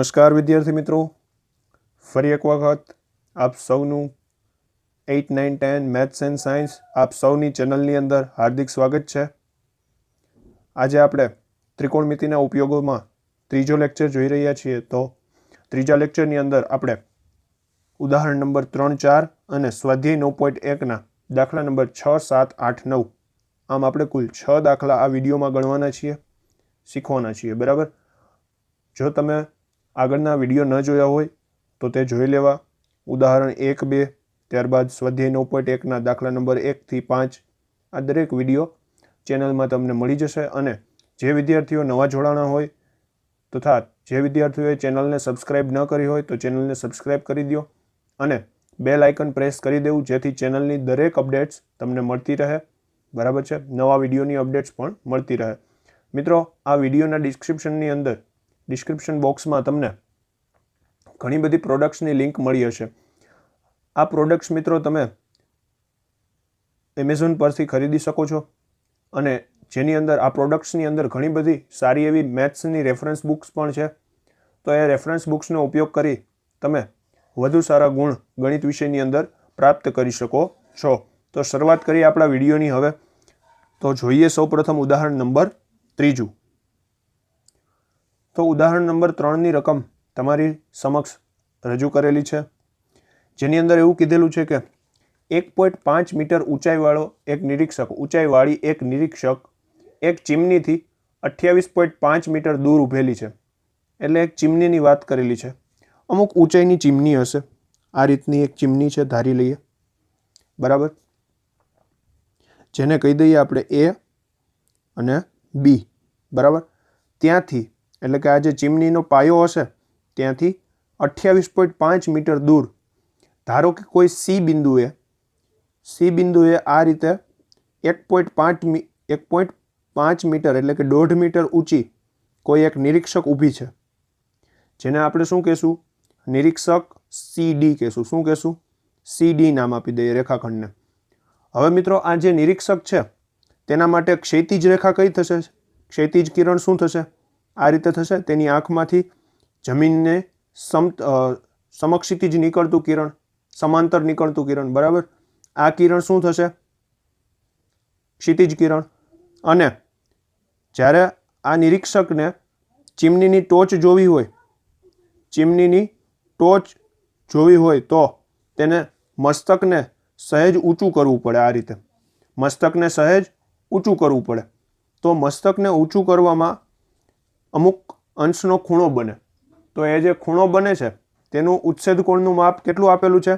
નમસ્કાર વિદ્યાર્થી મિત્રો, ફરી એક વખત આપ સૌનું 8, 9, 10 મેથ્સ એન્ડ સાયન્સ આપ સૌની ચેનલની અંદર હાર્દિક સ્વાગત છે। આજે આપણે ત્રિકોણમિતિના ઉપયોગોમાં ત્રીજો લેક્ચર જોઈ રહ્યા છીએ। તો ત્રીજા લેક્ચરની અંદર આપણે ઉદાહરણ નંબર 3, 4 અને સ્વાધ્યાય 9.1 ના દાખલા નંબર 6, 7, 8, 9 આમ આપણે કુલ 6 દાખલા આ વિડીયોમાં ગણવાના છીએ, શીખવાના છીએ, બરાબર। જો તમે આગળના વિડીયો ન જોયા હોય તો તે જોઈ લેવા। ઉદાહરણ 1, 2 ત્યારબાદ સ્વાધ્યાય 9.1 ના દાખલા નંબર 1 થી 5 આ દરેક વિડીયો ચેનલમાં તમને મળી જશે। અને જે વિદ્યાર્થીઓ નવા જોડાણા હોય તથા જે વિદ્યાર્થીઓએ ચેનલને સબસ્ક્રાઇબ ન કરી હોય તો ચેનલને સબસ્ક્રાઇબ કરી દો અને બેલ આઇકન પ્રેસ કરી દેવું, જેથી ચેનલની દરેક અપડેટ્સ તમને મળતી રહે, બરાબર છે। નવા વિડીયોની અપડેટ્સ પણ મળતી રહે। મિત્રો, આ વિડીયોના ડિસ્ક્રિપ્શનની અંદર ડિસ્ક્રિપ્શન બોક્સમાં તમને ઘણી બધી પ્રોડક્ટ્સની લિંક મળી હશે। આ પ્રોડક્ટ્સ મિત્રો તમે એમેઝોન પરથી ખરીદી શકો છો અને જેની અંદર આ પ્રોડક્ટ્સની અંદર ઘણી બધી સારી એવી મેથ્સની રેફરન્સ બુક્સ પણ છે। તો એ રેફરન્સ બુક્સનો ઉપયોગ કરી તમે વધુ સારા ગુણ ગણિત વિષયની અંદર પ્રાપ્ત કરી શકો છો। તો શરૂઆત કરીએ આપણા વિડીયોની હવે। તો જોઈએ સૌપ્રથમ ઉદાહરણ નંબર 3। તો ઉદાહરણ નંબર 3ની રકમ તમારી સમક્ષ રજૂ કરેલી છે, જેની અંદર એવું કીધેલું છે કે 1.5 મીટર ઊંચાઈવાળી એક નિરીક્ષક એક ચીમનીથી 28.5 મીટર દૂર ઊભેલી છે। એટલે એક ચીમનીની વાત કરેલી છે, અમુક ઊંચાઈની ચીમની હશે। આ રીતની એક ચીમની છે, ધારી લઈએ, બરાબર, જેને કહી દઈએ આપણે A અને B, બરાબર। ત્યાંથી એટલે કે આ જે ચીમનીનો પાયો હશે ત્યાંથી 28.5 મીટર દૂર ધારો કે કોઈ C બિંદુએ આ રીતે 1.5 મીટર એટલે કે 1.5 મીટર ઊંચી કોઈ એક નિરીક્ષક ઊભી છે, જેને આપણે શું કહેશું? નિરીક્ષક CD કહેશું। શું કહેશું? CD નામ આપી દઈએ રેખાખંડને। હવે મિત્રો, આ જે નિરીક્ષક છે તેના માટે ક્ષૈતિજ રેખા કઈ થશે? ક્ષૈતિજ કિરણ શું થશે? આ રીતે થશે। તેની આંખમાંથી જમીનને સમક્ષિતિજ નીકળતું કિરણ, સમાંતર નીકળતું કિરણ, બરાબર, આ કિરણ શું થશે? ક્ષિતિજ કિરણ। અને જ્યારે આ નિરીક્ષકને ચીમનીની ટોચ જોવી હોય તો તેને મસ્તકને સહેજ ઊંચું કરવું પડે। આ રીતે મસ્તકને સહેજ ઊંચું કરવું પડે। તો મસ્તકને ઊંચું કરવામાં અમુક અંશનો ખૂણો બને। તો એ જે ખૂણો બને છે તેનું ઉચ્છેદ કોણનું માપ કેટલું આપેલું છે?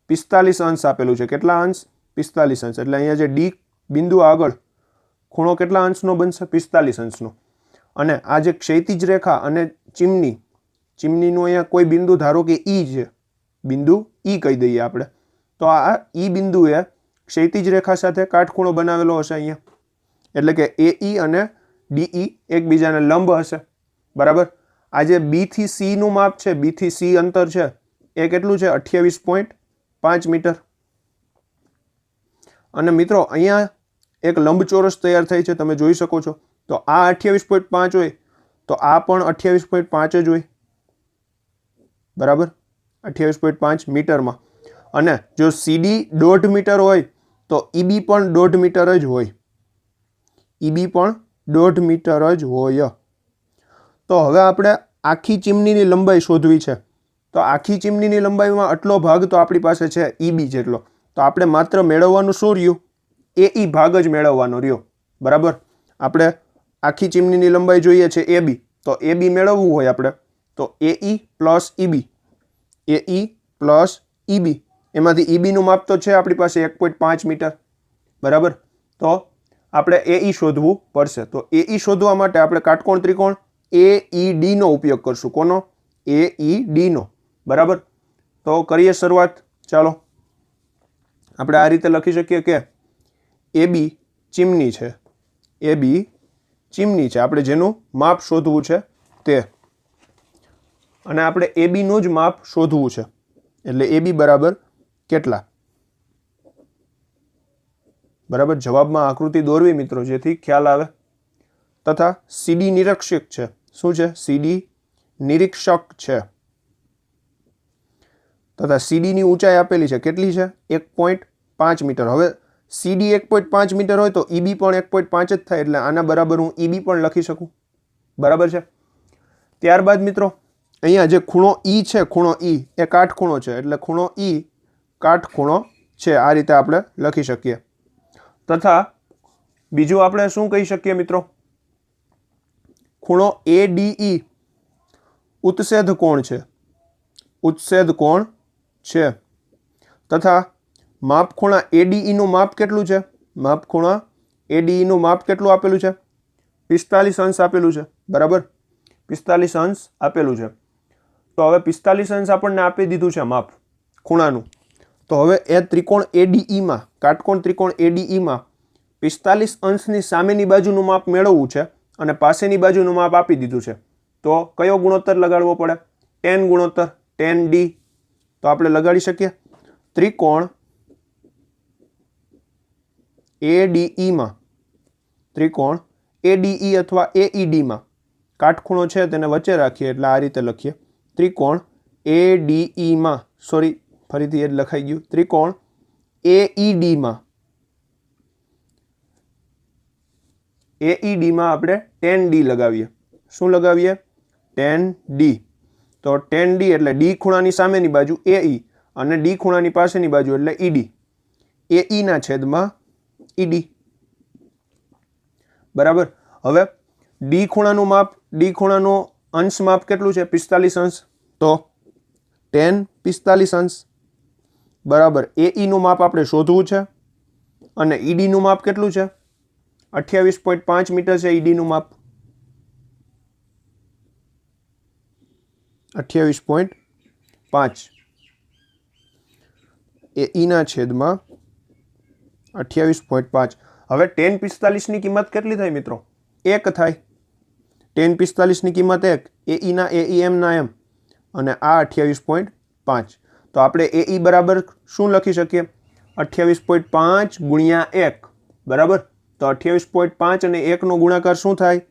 45 અંશ આપેલું છે। કેટલા અંશ? 45 અંશ। એટલે અહીંયા જે D બિંદુ આગળ ખૂણો કેટલા અંશનો બનશે? 45 અંશનો। અને આ જે ક્ષૈતિજ રેખા અને ચીમનીનું અહીંયા કોઈ બિંદુ ધારો કે E છે, બિંદુ E કહી દઈએ આપણે। તો આ E બિંદુએ ક્ષૈતિજ રેખા સાથે કાટખૂણો બનાવેલો હશે અહીંયા, એટલે કે AE અને DE એકબીજાને લંબ હશે, બરાબર। આ જે B થી C નું માપ છે, B થી C અંતર છે એ કેટલું છે? 28.5 મીટર। અને મિત્રો, અહીંયા એક લંબચોરસ તૈયાર થાય છે, તમે જોઈ શકો છો। તો આ 28.5 હોય તો આ પણ 28.5 જ હોય, બરાબર, 28.5 મીટરમાં। અને જો CD 1.5 મીટર હોય તો EB પણ 1.5 મીટર જ હોય, EB પણ 1.5 મીટર જ હોય। તો હવે આપણે આખી ચીમનીની લંબાઈ શોધવી છે। તો આખી ચીમનીની લંબાઈમાં આટલો ભાગ તો આપણી પાસે છે EB જેટલો। તો આપણે માત્ર મેળવવાનું શું રહ્યું? AE ભાગ જ મેળવવાનો રહ્યો, બરાબર। આપણે આખી ચીમનીની લંબાઈ જોઈએ છે AB, તો AB મેળવવું હોય આપણે તો AE plus EB, AE plus EB, એમાંથી EB નું માપ તો છે આપણી પાસે 1.5 મીટર, બરાબર। તો આપણે AE શોધવું પડશે। તો AE શોધવા માટે આપણે કાટકોણ ત્રિકોણ AED નો ઉપયોગ કરશું। કોનો? AED નો, બરાબર। તો કરીએ શરૂઆત। ચાલો, આપણે આ રીતે લખી શકીએ કે AB ચીમની છે, AB ચીમની છે, આપણે જેનું માપ શોધવું છે તે, અને આપણે AB નું જ માપ શોધવું છે, એટલે AB બરાબર કેટલા, બરાબર। જવાબમાં આકૃતિ દોરવી મિત્રો, જેથી ખ્યાલ આવે। તથા CD નિરીક્ષક છે, શું છે? CD નિરીક્ષક છે તથા સીડીની ઊંચાઈ આપેલી છે, કેટલી છે? 1.5 મીટર. હવે સીડી 1.5 મીટર હોય તો ઈબી પણ 1.5 જ થાય, એટલે આના બરાબર હું ઈબી પણ લખી શકું. બરાબર છે. ત્યારબાદ મિત્રો અહીંયા જે ખૂણો ઈ છે, ખૂણો ઈ એ કાટખૂણો છે, એટલે ખૂણો ઈ કાટખૂણો છે. આ રીતે આપણે લખી શકીએ. તથા બીજું આપણે શું કહી શકીએ મિત્રો? ખૂણો ADE ઉત્સેદ કોણ છે, ઉત્સેદ કોણ છે. તથા માપખૂણા ADE નું માપ કેટલું છે? માપખૂણા ADE નું માપ કેટલું આપેલું છે? 45 અંશ આપેલું છે. બરાબર, 45 અંશ આપેલું છે. તો હવે 45 અંશ આપણને આપી દીધું છે માપ ખૂણાનું. તો હવે એ ત્રિકોણ ADE માં, કાટકોણ ત્રિકોણ ADE માં 45 અંશની સામેની બાજુનું માપ મેળવવું છે અને પાસેની બાજુનું માપ આપી દીધું છે. તો કયો ગુણોત્તર લગાડવો પડે? tan ગુણોત્તર, tan d. તો આપણે લગાડી શકીએ. ત્રિકોણ ADE માં, ત્રિકોણ ADE અથવા AED માં કાટખૂણો છે તેને વચ્ચે રાખીએ, એટલે આ રીતે લખીએ. ત્રિકોણ ADE માં, સોરી ફરીથી એ જ લખાઈ ગયું. ત્રિકોણ AED માં, AED માં આપણે tan d લગાવીએ. શું લગાવીએ? tan d. તો tan d એટલે d ખૂણાની સામેની બાજુ AE અને d ખૂણાની પાસેની બાજુ એટલે ED. AE ના છેદમાં ED. બરાબર. હવે d ખૂણાનું માપ, d ખૂણાનો અંશ માપ કેટલું છે? 45 અંશ. તો tan 45 અંશ બરાબર AE નું માપ આપણે શોધવું છે અને ED નું માપ કેટલું છે? 28.5 મીટર છે ED નું માપ. 28.5 AE ના છેદમાં 28.5. હવે tan 45 ની કિંમત કેટલી થાય મિત્રો? 1 થાય. tan 45 ની કિંમત 1, AE ના AEM ના M અને આ 28.5. તો આપણે AE બરાબર શું લખી શકીએ? 28.5 ગુણ્યા 1. બરાબર. તો 28.5 અને 1 નો ગુણાકાર શું થાય?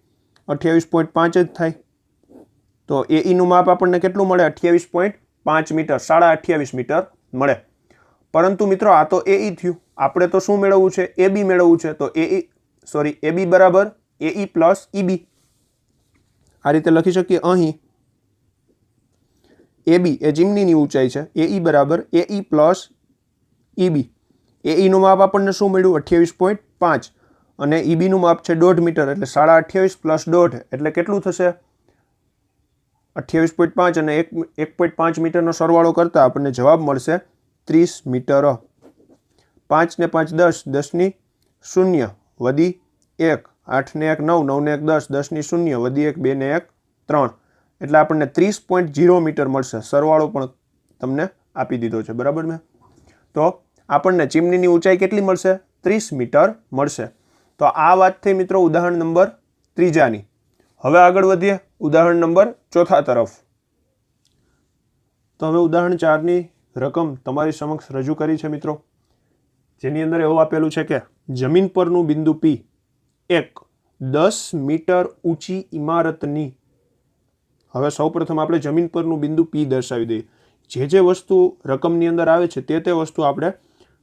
28.5 જ થાય. તો AE નું માપ આપણને કેટલું મળે? 28.5 મીટર, 28.5 મીટર મળે. પરંતુ મિત્રો આ તો AE થયું. આપણે તો શું મેળવવું છે? AB મેળવવું છે. તો AB બરાબર AE પ્લસ EB. આ રીતે લખી શકીએ. અહીં AB એ ચીમનીની ઊંચાઈ છે, AE બરાબર AE પ્લસ EB. AE નું માપ આપણને શું મળ્યું? 28.5 અને EB નું માપ છે 1.5 મીટર, એટલે 28.5 પ્લસ 1.5 એટલે કેટલું થશે? 28.5 અને 1.5 મીટરનો સરવાળો કરતા આપણને જવાબ મળશે 30 મીટર. 5 ને 5 10, 10 ની 0 વધી 1, 8 ને 1 9, 9 ને 1 10, 10 ની 0 વધી 1, 2 ને 1 3, એટલે આપણને 30.0 મીટર મળશે. સરવાળો પણ તમને આપી દીધો છે. બરાબર ને? તો આપણને ચીમનીની ઊંચાઈ કેટલી મળશે? 30 મીટર મળશે. તો આ વાત થઈ મિત્રો ઉદાહરણ નંબર 3 ની. હવે આગળ વધીએ ઉદાહરણ નંબર 4 તરફ. તો હવે ઉદાહરણ 4 ની રકમ તમારી સમક્ષ રજૂ કરી છે મિત્રો, જેની અંદર એવું આપેલું છે કે જમીન પરનું બિંદુ P એક 10 મીટર ઊંચી ઇમારતની. હવે સૌપ્રથમ આપણે જમીન પરનું બિંદુ P દર્શાવી દઈએ. જે વસ્તુ રકમની અંદર આવે છે તે વસ્તુ આપણે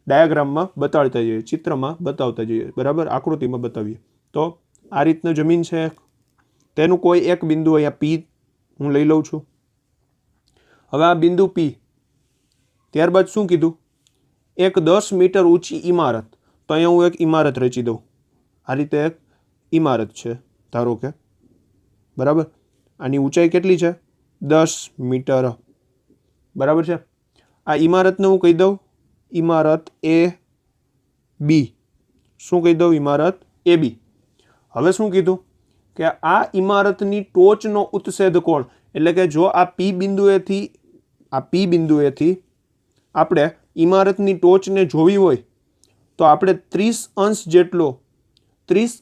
ડાયાગ્રામમાં બતાડતા જઈએ, ચિત્રમાં બતાવતા જઈએ. બરાબર, આકૃતિમાં બતાવીએ. તો આ રીતનું જમીન છે, તેનું કોઈ એક બિંદુ અહીંયા P હું લઈ લઉં છું. હવે આ બિંદુ P, ત્યારબાદ શું કીધું? એક 10 મીટર ઊંચી ઇમારત. તો અહીંયા હું એક ઇમારત રચી દઉં. આ રીતે એક ઇમારત છે ધારો કે. બરાબર. આની ઊંચાઈ કેટલી છે? 10 મીટર. બરાબર છે. આ ઇમારતને હું કહી દઉં ઇમારત AB. શું કહી દઉં? ઇમારત AB. હવે શું કીધું કે આ ઇમારતની ટોચનો ઉત્સેદ કોણ, એટલે કે જો આ P બિંદુએથી આપણે ઇમારતની ટોચને જોવી હોય તો આપણે 30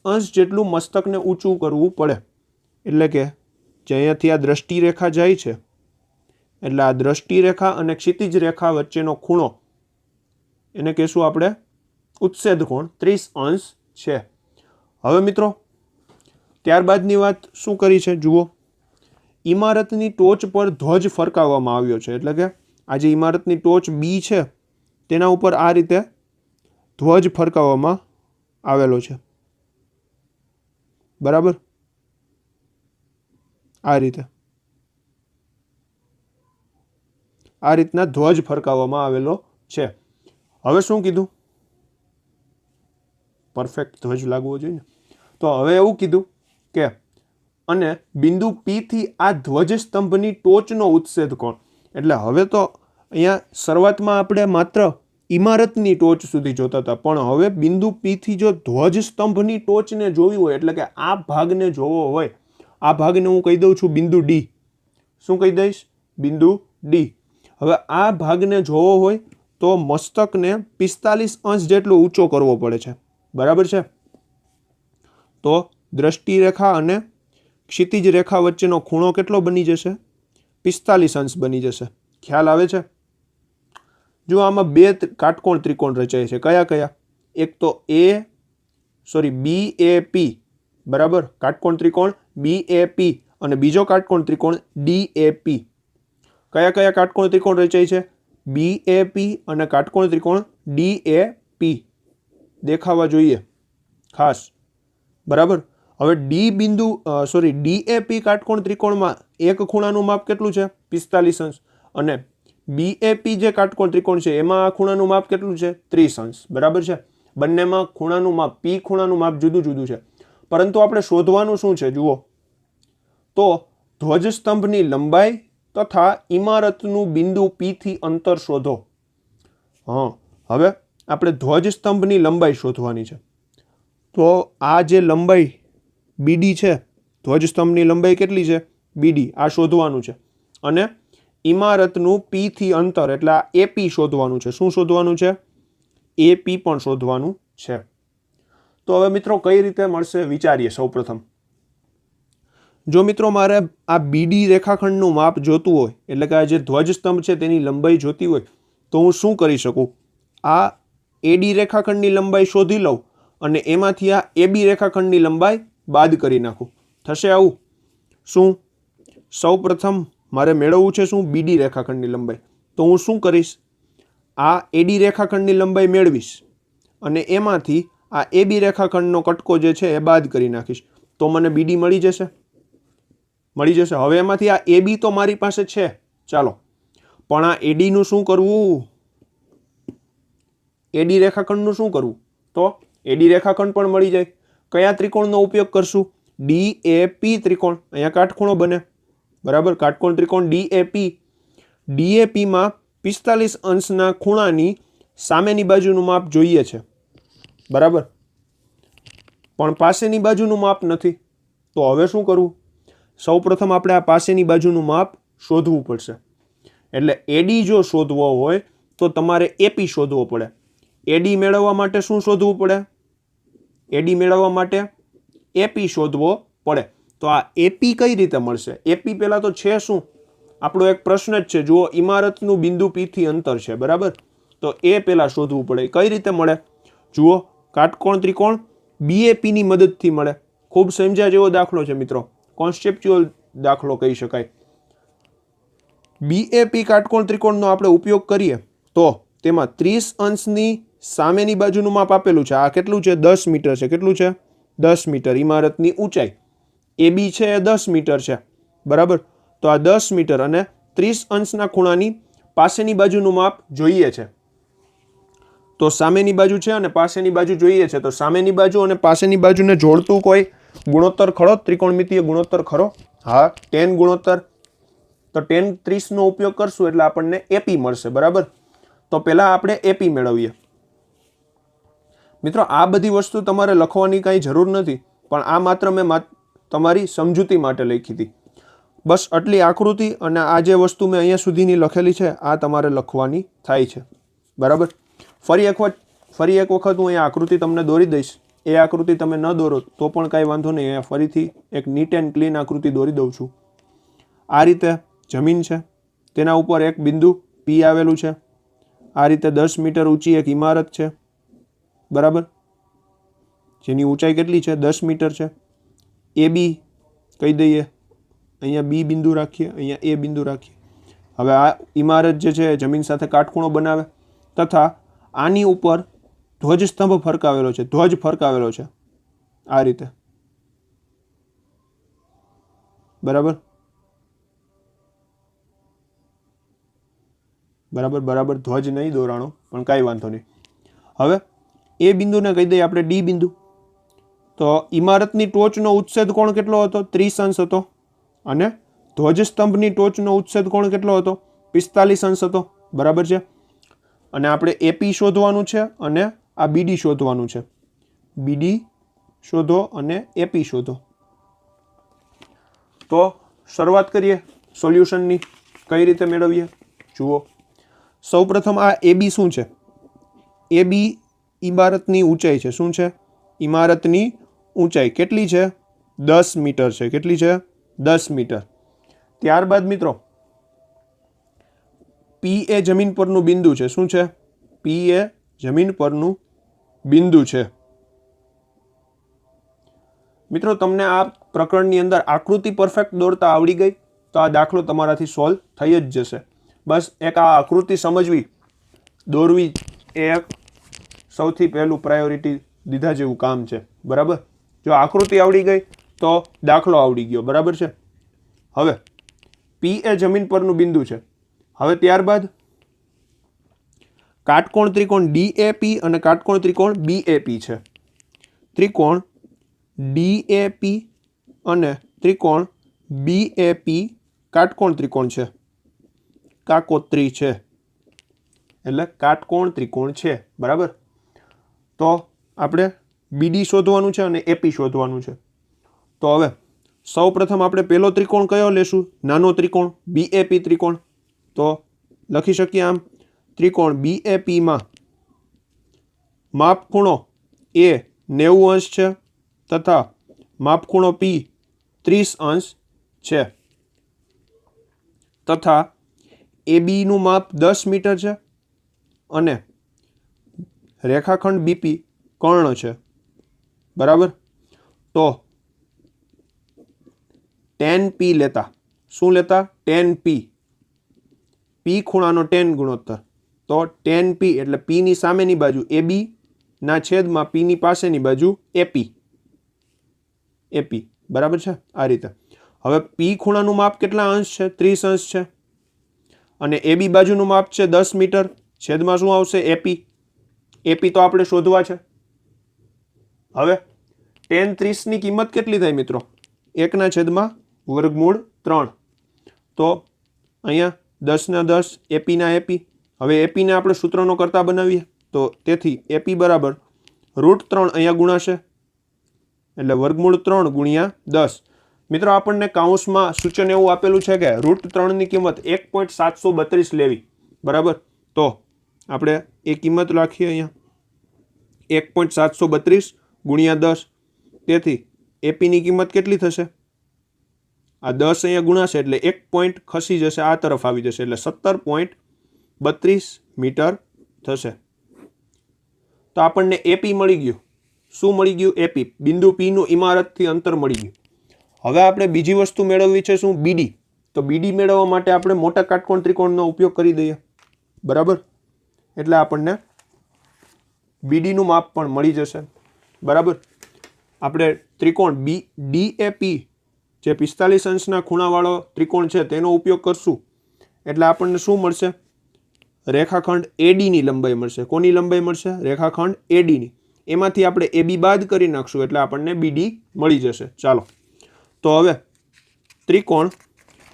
અંશ જેટલું મસ્તકને ઊંચું કરવું પડે. એટલે કે જે અહીંયાથી આ દ્રષ્ટિરેખા જાય છે, એટલે આ દ્રષ્ટિરેખા અને ક્ષિતિજ રેખા વચ્ચેનો ખૂણો, એને કહેશું આપણે ઉત્સેદ કોણ, 30 અંશ છે. હવે મિત્રો ત્યારબાદની વાત શું કરી છે જુઓ. ઇમારતની ટોચ પર ધ્વજ ફરકાવવામાં આવ્યો છે, એટલે કે આ જે ઇમારતની ટોચ બી છે તેના ઉપર આ રીતે ધ્વજ ફરકાવવામાં આવેલો છે, બરાબર, આ રીતના ધ્વજ ફરકાવવામાં આવેલો છે. હવે શું કીધું? પરફેક્ટ ધ્વજ લાગવો જોઈએ ને. તો હવે એવું કીધું કે અને બિંદુ P થી આ ધ્વજસ્તંભની ટોચનો ઉચ્છેદ કોણ. એટલે હવે તો અહીંયા શરૂઆતમાં આપણે માત્ર ઇમારતની ટોચ સુધી જોતા હતા, પણ હવે બિંદુ P થી જો ધ્વજસ્તંભની ટોચને જોવી હોય, એટલે કે આ ભાગને જોવો હોય, આ ભાગને હું કહી દઉં છું બિંદુ D. શું કહી દઈશ? બિંદુ D. હવે આ ભાગને જોવો હોય તો મસ્તકને 45 અંશ જેટલો ઊંચો કરવો પડે છે, બરાબર છે. તો દ્રષ્ટિ રેખા અને ક્ષિતિજ રેખા વચ્ચેનો ખૂણો કેટલો બની જશે? 45 અંશ બની જશે. ખ્યાલ આવે છે? જો આમાં બે કાટકોણ ત્રિકોણ રચાય છે, કયા કયા? એક તો BAP, બરાબર, કાટકોણ ત્રિકોણ BAP, અને બીજો કાટકોણ ત્રિકોણ DAP. કયા કયા કાટકોણ ત્રિકોણ રચાય છે? BAP અને કાટકોણ ત્રિકોણ DAP દેખાવા જોઈએ ખાસ, બરાબર. હવે DAP કાટકોણ ત્રિકોણમાં એક ખૂણાનું માપ કેટલું છે? 45 અંશ. અને BAP જે કાટકોણ ત્રિકોણ છે એમાં આ ખૂણાનું માપ કેટલું છે? 30 અંશ, બરાબર છે. બંનેમાં ખૂણાનું માપ, P ખૂણાનું માપ જુદું જુદું છે, પરંતુ આપણે શોધવાનું શું છે જુઓ તો ધ્વજસ્તંભની લંબાઈ તથા ઇમારતનું બિંદુ P થી અંતર શોધો. હવે આપણે ધ્વજસ્તંભની લંબાઈ શોધવાની છે. તો આ જે લંબાઈ BD છે, ધ્વજસ્તંભની લંબાઈ કેટલી છે? BD, આ શોધવાનું છે. અને ઇમારતનું P થી અંતર એટલે આ AP શોધવાનું છે. શું શોધવાનું છે? AP પણ શોધવાનું છે. તો હવે મિત્રો કઈ રીતે મળશે વિચારીએ. સૌપ્રથમ જો મિત્રો મારે આ BD રેખાખંડનું માપ જોતું હોય, એટલે કે આ જે ધ્વજસ્તંભ છે તેની લંબાઈ જોતી હોય, તો હું શું કરી શકું? આ AD રેખાખંડની લંબાઈ શોધી લઉં અને એમાંથી આ AB રેખાખંડની લંબાઈ બાદ કરી નાખું. થશે આવું? શું? સૌપ્રથમ મારે મેળવવું છે શું? BD રેખાખંડની લંબાઈ. તો હું શું કરીશ? આ AD રેખાખંડની લંબાઈ મેળવીશ અને એમાંથી આ AB રેખાખંડનો કટકો જે છે એ બાદ કરી નાખીશ, તો મને BD મળી જશે. હવે એમાંથી આ AB તો મારી પાસે છે, ચાલો, પણ આ AD નું શું કરવું? AD રેખાખંડનું શું કરવું? તો AD રેખાખંડ પણ મળી જાય. કયા ત્રિકોણનો ઉપયોગ કરશું? DAP ત્રિકોણ. અહીંયા કાટખૂણો બને, બરાબર, કાટકોણ ત્રિકોણ DAP. DAP માં 45 અંશના ખૂણાની સામેની બાજુનું માપ જોઈએ છે, બરાબર, પણ પાસેની બાજુનું માપ નથી. તો હવે શું કરવું? સૌપ્રથમ આપણે આ પાસેની બાજુનું માપ શોધવું પડશે. એટલે AD જો શોધવો હોય તો તમારે AP શોધવો પડે. AD મેળવવા માટે શું શોધવું પડે? AD મેળવવા માટે AP શોધવો પડે. તો આ AP કઈ રીતે મળશે? AP પહેલા તો છે શું? આપણો એક પ્રશ્ન જ છે. જુઓ, ઇમારતનું બિંદુ P થી અંતર છે, બરાબર, તો એ પહેલા શોધવું પડે. કઈ રીતે મળે? જુઓ, કાટકોણ ત્રિકોણ BAP ની મદદથી મળે. ખૂબ સમજ્યા જેવો દાખલો છે મિત્રો, કોન્સેપ્ચ્યુઅલ દાખલો કહી શકાય. BAP કાટકોણ ત્રિકોણનો આપણે ઉપયોગ કરીએ તો તેમાં 30 અંશની સામેની બાજુનું માપ આપેલું છે. આ કેટલું છે? 10 મીટર છે. કેટલું છે? 10 મીટર. ઇમારતની ઊંચાઈ AB છે એ 10 મીટર છે, બરાબર. તો આ 10 મીટર અને 30 અંશના ખૂણાની પાસેની બાજુનું માપ જોઈએ છે. તો સામેની બાજુ છે અને પાસેની બાજુ જોઈએ છે, તો સામેની બાજુ અને પાસેની બાજુને જોડતું કોઈ ગુણોત્તર ખરો? ત્રિકોણમિતીય ગુણોત્તર ખરો? હા, tan ગુણોત્તર. તો tan 30 નો ઉપયોગ કરશું એટલે આપણને AP મળશે, બરાબર. તો પહેલા આપણે AP મેળવીએ. મિત્રો, આ બધી વસ્તુ તમારે લખવાની કાંઈ જરૂર નથી, પણ આ માત્ર મેં તમારી સમજૂતી માટે લખી હતી. બસ આટલી આકૃતિ અને આ જે વસ્તુ મેં અહીંયા સુધીની લખેલી છે આ તમારે લખવાની થાય છે, બરાબર. ફરી એક વખત હું અહીંયા આકૃતિ તમને દોરી દઈશ. એ આકૃતિ તમે ન દોરો તો પણ કાંઈ વાંધો નહીં. અહીંયા ફરીથી એક નીટ એન્ડ ક્લીન આકૃતિ દોરી દઉં છું. આ રીતે જમીન છે, તેના ઉપર એક બિંદુ P આવેલું છે. આ રીતે 10 મીટર ઊંચી એક ઇમારત છે, બરાબર, જેની ઊંચાઈ કેટલી છે? 10 મીટર છે. AB કહી દઈએ અહીંયા બી બિંદુ રાખીએ, અહીંયા એ બિંદુ રાખીએ. હવે આ ઇમારત જે છે જમીન સાથે કાટખૂણો બનાવે તથા આની ઉપર ધ્વજસ્તંભ ફરકાવેલો છે, ધ્વજ ફરકાવેલો છે આ રીતે. બરાબર બરાબર બરાબર ધ્વજ નહીં દોરાણો, પણ કાંઈ વાંધો નહીં. હવે એ બિંદુને કહી દઈએ આપણે ડી બિંદુ. તો ઇમારતની ટોચનો ઉચ્છેદ કોણ કેટલો હતો? 30 અંશ હતો. અને ધ્વજસ્તંભની ટોચનો ઉચ્છેદ કોણ કેટલો હતો? 45 અંશ હતો. બરાબર છે. અને આપણે એપી શોધવાનું છે અને આ બીડી શોધવાનું છે. બીડી શોધો અને એપી શોધો. તો શરૂઆત કરીએ સોલ્યુશનની. કઈ રીતે મેળવીએ જુઓ. સૌપ્રથમ આ એબી શું છે? એબી ઇમારતની ઊંચાઈ છે. શું છે? ઇમારતની ઊંચાઈ કેટલી છે? 10 મીટર છે. કેટલી છે? 10 મીટર. ત્યારબાદ મિત્રો પી એ જમીન પરનું બિંદુ છે. શું છે? પી એ જમીન પરનું બિંદુ છે. મિત્રો તમને આ પ્રકરણની અંદર આકૃતિ પરફેક્ટ દોરતા આવડી ગઈ તો આ દાખલો તમારાથી સોલ્વ થઈ જ જશે. બસ એક આ આકૃતિ સમજવી, દોરવી એ એક સૌથી પહેલું પ્રાયોરિટી દીધા જેવું કામ છે. બરાબર. જો આકૃતિ આવડી ગઈ તો દાખલો આવડી ગયો. બરાબર છે. હવે પી એ જમીન પરનું બિંદુ છે. હવે ત્યારબાદ કાટકોણ ત્રિકોણ ડીએપી અને કાટકોણ ત્રિકોણ બીએપી છે. ત્રિકોણ ડીએપી અને ત્રિકોણ બીએપી કાટકોણ ત્રિકોણ છે, કાકોત્રી છે, એટલે કાટકોણ ત્રિકોણ છે. બરાબર. તો આપણે બીડી શોધવાનું છે અને એપી શોધવાનું છે. તો હવે સૌ પ્રથમ આપણે પહેલો ત્રિકોણ કયો લેશું? નાનો ત્રિકોણ બીએપી ત્રિકોણ. તો લખી શકીએ આમ, ત્રિકોણ બીએપીમાં માપખૂણો એ 90 અંશ છે તથા માપખૂણો પી 30 અંશ છે તથા એબીનું માપ 10 મીટર છે અને રેખાખંડ બીપી કર્ણ છે. બરાબર. તો tan પી લેતા. શું લેતા? tan પી. પી ખૂણાનો tan ગુણોત્તર. તો tan પી એટલે પી ની સામેની બાજુ એબી ના છેદમાં પી ની પાસેની બાજુ એપી. એપી. બરાબર છે. આ રીતે. હવે પી ખૂણાનું માપ કેટલા અંશ છે? 30 અંશ છે. અને એબી બાજુનું માપ છે 10 મીટર. છેદમાં શું આવશે? એપી. એપી તો આપણે શોધવા છે. હવે tan 30 ની કિંમત કેટલી થાય મિત્રો? 1/√3. તો અહીંયા 10/10 એપીના એપી. હવે એપીને આપણે સૂત્રનો કરતા બનાવીએ. તો તેથી એપી બરાબર √3 અહીંયા ગુણાશે એટલે √3 ગુણ્યા 10. મિત્રો આપણને કાઉન્સમાં સૂચન એવું આપેલું છે કે √3 ની કિંમત 1.732 લેવી. બરાબર. તો આપણે એ કિંમત રાખીએ અહીંયા 1.732 ગુણ્યા 10. તેથી એપીની કિંમત કેટલી થશે? આ 10 અહીંયા ગુણાશે એટલે 1 પોઈન્ટ ખસી જશે, આ તરફ આવી જશે એટલે 17.32 મીટર થશે. તો આપણને એપી મળી ગયું. શું મળી ગયું? એપી. બિંદુ પી નું ઇમારતથી અંતર મળી ગયું. હવે આપણે બીજી વસ્તુ મેળવવી છે. શું? બીડી. તો બીડી મેળવવા માટે આપણે મોટા કાટકોણ ત્રિકોણનો ઉપયોગ કરી દઈએ. બરાબર. એટલે આપણને બીડીનું માપ પણ મળી જશે. બરાબર. આપણે ત્રિકોણ ડીએપી જે 45 અંશના ખૂણાવાળો ત્રિકોણ છે તેનો ઉપયોગ કરશું એટલે આપણને શું મળશે? રેખાખંડ એડીની લંબાઈ મળશે. કોની લંબાઈ મળશે? રેખાખંડ એડીની. એમાંથી આપણે એબી બાદ કરી નાખશું એટલે આપણને બીડી મળી જશે. ચાલો. તો હવે ત્રિકોણ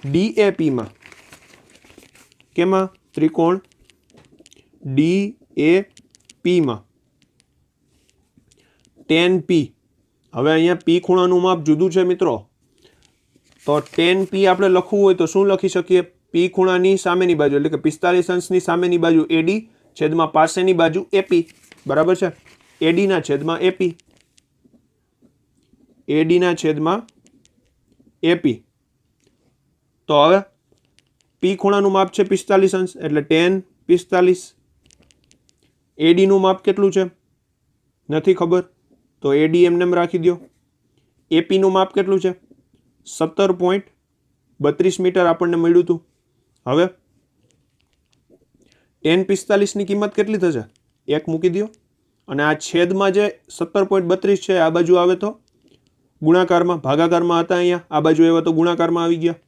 ડીએપીમાં, કેમાં? ત્રિકોણ ડીએપીમાં tan પી. હવે અહીંયા પી ખૂણાનું માપ જુદું છે મિત્રો. તો tan પી આપણે લખવું હોય તો શું લખી શકીએ? પી ખૂણાની સામેની બાજુ એટલે કે 45 અંશની સામેની બાજુ એડી છેદમાં પાસેની બાજુ એપી. બરાબર છે. એડીના છેદમાં એપી. એડીના છેદમાં એપી. તો હવે પી ખૂણાનું માપ છે 45 અંશ એટલે tan 45. એડીનું માપ કેટલું છે? નથી ખબર. તો એડી એમને રાખી દો. એપીનું માપ કેટલું છે? 17.32 32 મીટર આપણને મળ્યું હતું. હવે tan 45 ની કિંમત કેટલી થશે? 1 મૂકી દો અને આ છેદમાં જે 17.32 છે આ બાજુ આવે તો ગુણાકારમાં, ભાગાકારમાં હતા અહીંયા, આ બાજુ આવ્યા તો ગુણાકારમાં આવી ગયા.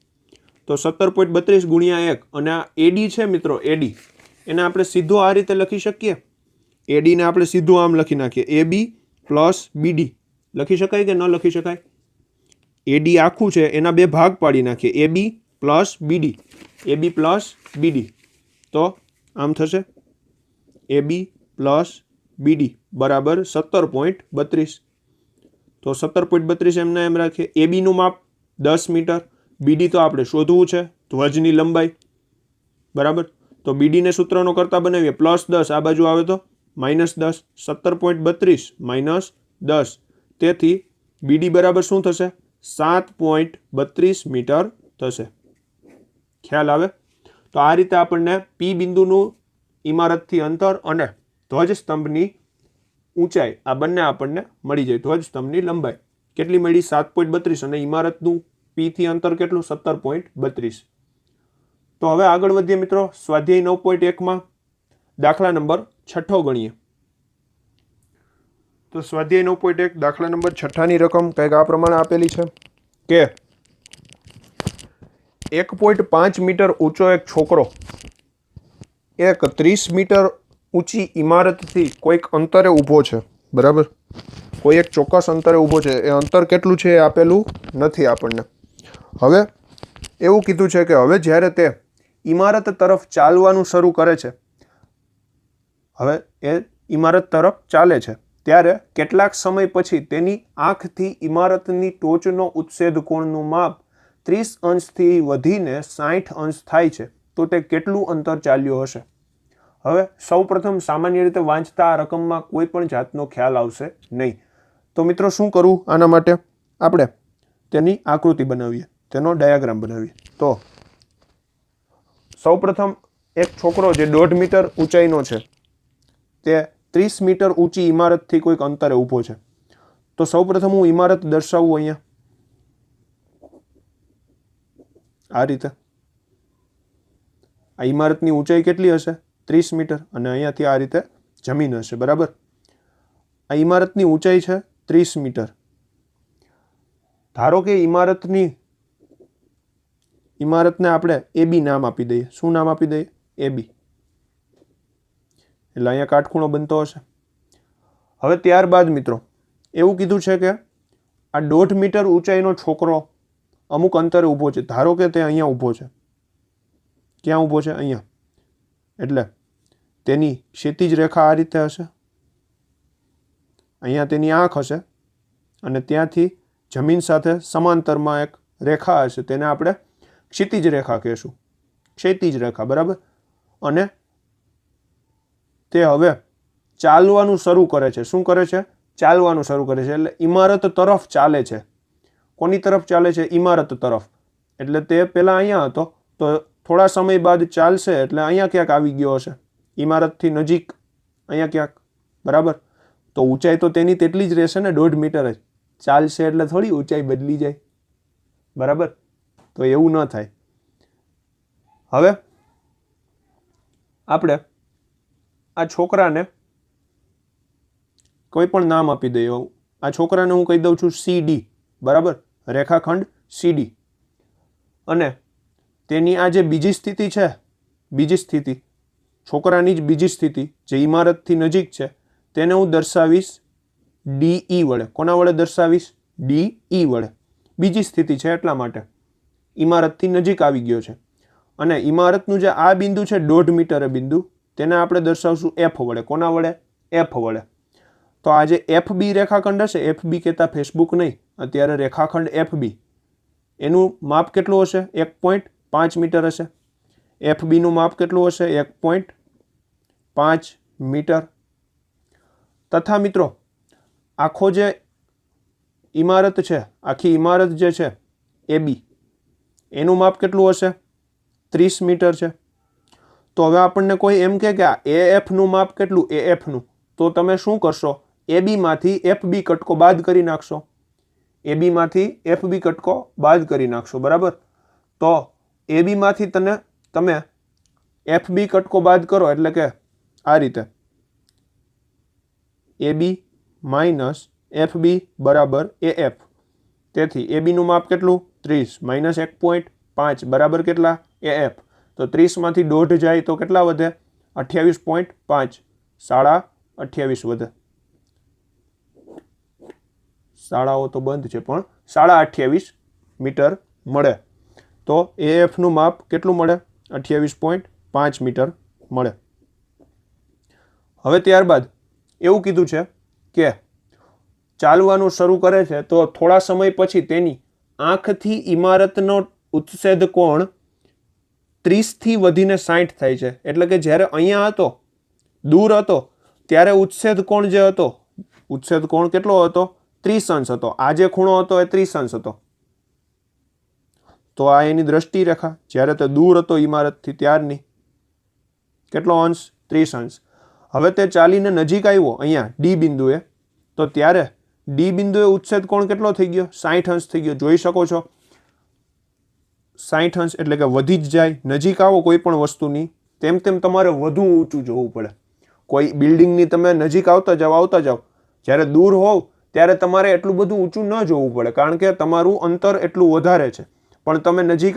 તો 17.32 ગુણ્યા 1 અને આ એડી છે મિત્રો, એડી એને આપણે સીધો આ રીતે લખી શકીએ. એડીને આપણે સીધું આમ લખી નાખીએ, AB પ્લસ BD. લખી શકાય કે ન લખી શકાય? એડી આખું છે એના બે ભાગ પાડી નાખીએ, AB plus BD. AB plus BD તો આમ થશે AB પ્લસ BD બરાબર 17.32. તો 17.32 એમને એમ રાખીએ. AB નું માપ 10 મીટર, BD તો આપણે શોધવું છે, ધ્વજની લંબાઈ બરાબર. તો BD ને સૂત્રનો કરતા બનાવીએ, +10 આ બાજુ આવે તો -10. 17.32 -10 તેથી BD બરાબર શું થશે? 7.32 મીટર થશે. ખ્યાલ આવે? તો આ રીતે આપણને P બિંદુનું ઇમારતથી અંતર અને ધ્વજસ્તંભની ઊંચાઈ આ બંને આપણને મળી જાય. ધ્વજસ્તંભની લંબાઈ કેટલી મળી? 7.32 અને ઇમારતનું P થી અંતર કેટલું? 17.32. તો હવે આગળ વધીએ મિત્રો સ્વાધ્યાય 9.1 દાખલા નંબર 6 ગણીએ. તો સ્વાધ્યાય 9.1 દાખલા નંબર 6 ની રકમ કંઈક આ પ્રમાણે આપેલી છે કે 1.5 મીટર ઊંચો એક છોકરો એક 30 મીટર ઊંચી ઇમારતથી કોઈક અંતરે ઊભો છે, બરાબર. કોઈ એક ચોક્કસ અંતરે ઊભો છે. એ અંતર કેટલું છે એ આપેલું નથી આપણને. હવે એવું કીધું છે કે હવે જ્યારે તે ઇમારત તરફ ચાલવાનું શરૂ કરે છે, હવે એ ઇમારત તરફ ચાલે છે ત્યારે કેટલાક સમય પછી તેની આંખથી ઇમારતની ટોચનો ઉત્સેદ કોણનું માપ 30 અંશથી વધીને 60 અંશ થાય છે. તો તે કેટલું અંતર ચાલ્યો હશે? હવે સૌપ્રથમ સામાન્ય રીતે વાંચતા આ રકમમાં કોઈ પણ જાતનો ખ્યાલ આવશે નહીં. તો મિત્રો શું કરવું આના માટે? આપણે તેની આકૃતિ બનાવીએ, તેનો ડાયાગ્રામ બનાવીએ. તો સૌપ્રથમ એક છોકરો જે 1.5 મીટર ઊંચાઈનો છે તે 30 મીટર ઊંચી ઇમારતથી કોઈક અંતરે ઊભો છે. તો સૌપ્રથમ હું ઇમારત દર્શાવું અહીંયા આ રીતે. આ ઇમારતની ઊંચાઈ કેટલી હશે? 30 મીટર અને અહીંયાથી આ રીતે જમીન હશે, બરાબર. આ ઇમારતની ઊંચાઈ છે 30 મીટર. ધારો કે ઇમારતને આપણે AB નામ આપી દઈએ. શું નામ આપી દઈએ? AB. એટલે અહીંયા કાટખૂણો બનતો હશે. હવે ત્યારબાદ મિત્રો એવું કીધું છે કે આ 1.5 મીટર ઊંચાઈનો છોકરો અમુક અંતરે ઊભો છે. ધારો કે તે અહીંયા ઊભો છે. ક્યાં ઊભો છે? અહીંયા. એટલે તેની ક્ષિતિજ રેખા આ રીતે હશે. અહીંયા તેની આંખ હશે અને ત્યાંથી જમીન સાથે સમાંતરમાં એક રેખા હશે, તેને આપણે ક્ષિતિજ રેખા કહેશું. ક્ષિતિજ રેખા, બરાબર. અને તે હવે ચાલવાનું શરૂ કરે છે. શું કરે છે? ચાલવાનું શરૂ કરે છે. એટલે ઇમારત તરફ ચાલે છે. કોની તરફ ચાલે છે? ઇમારત તરફ. એટલે તે પહેલા અહીંયા હતો તો થોડા સમય બાદ ચાલશે એટલે અહીંયા ક્યાંક આવી ગયો હશે, ઇમારતથી નજીક અહીંયા ક્યાંક, બરાબર. તો ઊંચાઈ તો તેની તેટલી જ રહેશે ને, 1.5 મીટર જ. ચાલશે એટલે થોડી ઊંચાઈ બદલી જાય, બરાબર. તો એવું ન થાય. હવે આપણે આ છોકરાને કોઈ પણ નામ આપી દઈએ. આ છોકરાને હું કહી દઉં છું CD, બરાબર. રેખાખંડ CD. અને તેની આ જે બીજી સ્થિતિ છે, બીજી સ્થિતિ છોકરાની જ બીજી સ્થિતિ જે ઇમારતથી નજીક છે તેને હું દર્શાવીશ DE વડે. કોના વડે દર્શાવીશ? DE વડે. બીજી સ્થિતિ છે એટલા માટે ઇમારતથી નજીક આવી ગયો છે. અને ઇમારતનું જે આ બિંદુ છે 1.5 મીટરે બિંદુ, તેને આપણે દર્શાવશું F વડે. કોના વડે? F વડે. તો આ જે FB રેખાખંડ હશે, FB કહેતા ફેસબુક નહીં, અત્યારે રેખાખંડ FB, એનું માપ કેટલું હશે? 1.5 મીટર હશે. FB નું માપ કેટલું હશે? 1.5 મીટર. તથા મિત્રો આખો જે ઇમારત છે, આખી ઇમારત જે છે AB, એનું માપ કેટલું હશે? 30 મીટર છે. તો હવે આપણને કોઈ એમ કે આ AF નું માપ કેટલું? AF નું. તો તમે શું કરશો? AB માંથી FB કટકો બાદ કરી નાખશો. AB માંથી FB કટકો બાદ કરી નાખશો, બરાબર. તો AB માંથી તમે FB કટકો બાદ કરો એટલે કે આ રીતે AB માઇનસ FB બરાબર AF. તેથી AB નું માપ કેટલું 30 માઇનસ 1.5 બરાબર કેટલા AF. તો 30 માંથી 1.5 જાય તો કેટલા વધે 28.5. 28.5 વધે. શાળાઓ તો બંધ છે પણ 28.5 મીટર મળે. તો AF નું માપ કેટલું મળે 28.5 મીટર મળે. હવે ત્યારબાદ એવું કીધું છે કે ચાલવાનું શરૂ કરે છે તો થોડા સમય પછી તેની આંખથી ઇમારતનો ઉત્સેદ કોણ 30 થી વધીને 60 થાય છે. એટલે કે જ્યારે અહીંયા હતો દૂર હતો ત્યારે ઉત્સેદ કોણ જે હતો ઉત્સેદ કોણ કેટલો હતો 30 અંશ હતો. આ જે ખૂણો હતો એ 30 અંશ હતો. તો આ એની દ્રષ્ટિ રેખા જ્યારે તે દૂર હતો ઇમારતથી ત્યારની કેટલો અંશ 30 અંશ. હવે તે ચાલીને નજીક આવ્યો અહીંયા ડી બિંદુએ તો ત્યારે ડી બિંદુએ ઉત્સેદ કોણ કેટલો થઈ ગયો 60 અંશ થઈ ગયો. જોઈ શકો છો 60 અંશ એટલે કે વધી જ જાય. નજીક આવો કોઈ પણ વસ્તુની તેમ તેમ તમારે વધુ ઊંચું જોવું પડે. કોઈ બિલ્ડિંગની તમે નજીક આવતા જાઓ જ્યારે દૂર હોવ ત્યારે તમારે એટલું બધું ઊંચું ન જોવું પડે કારણ કે તમારું અંતર એટલું વધારે છે. પણ તમે નજીક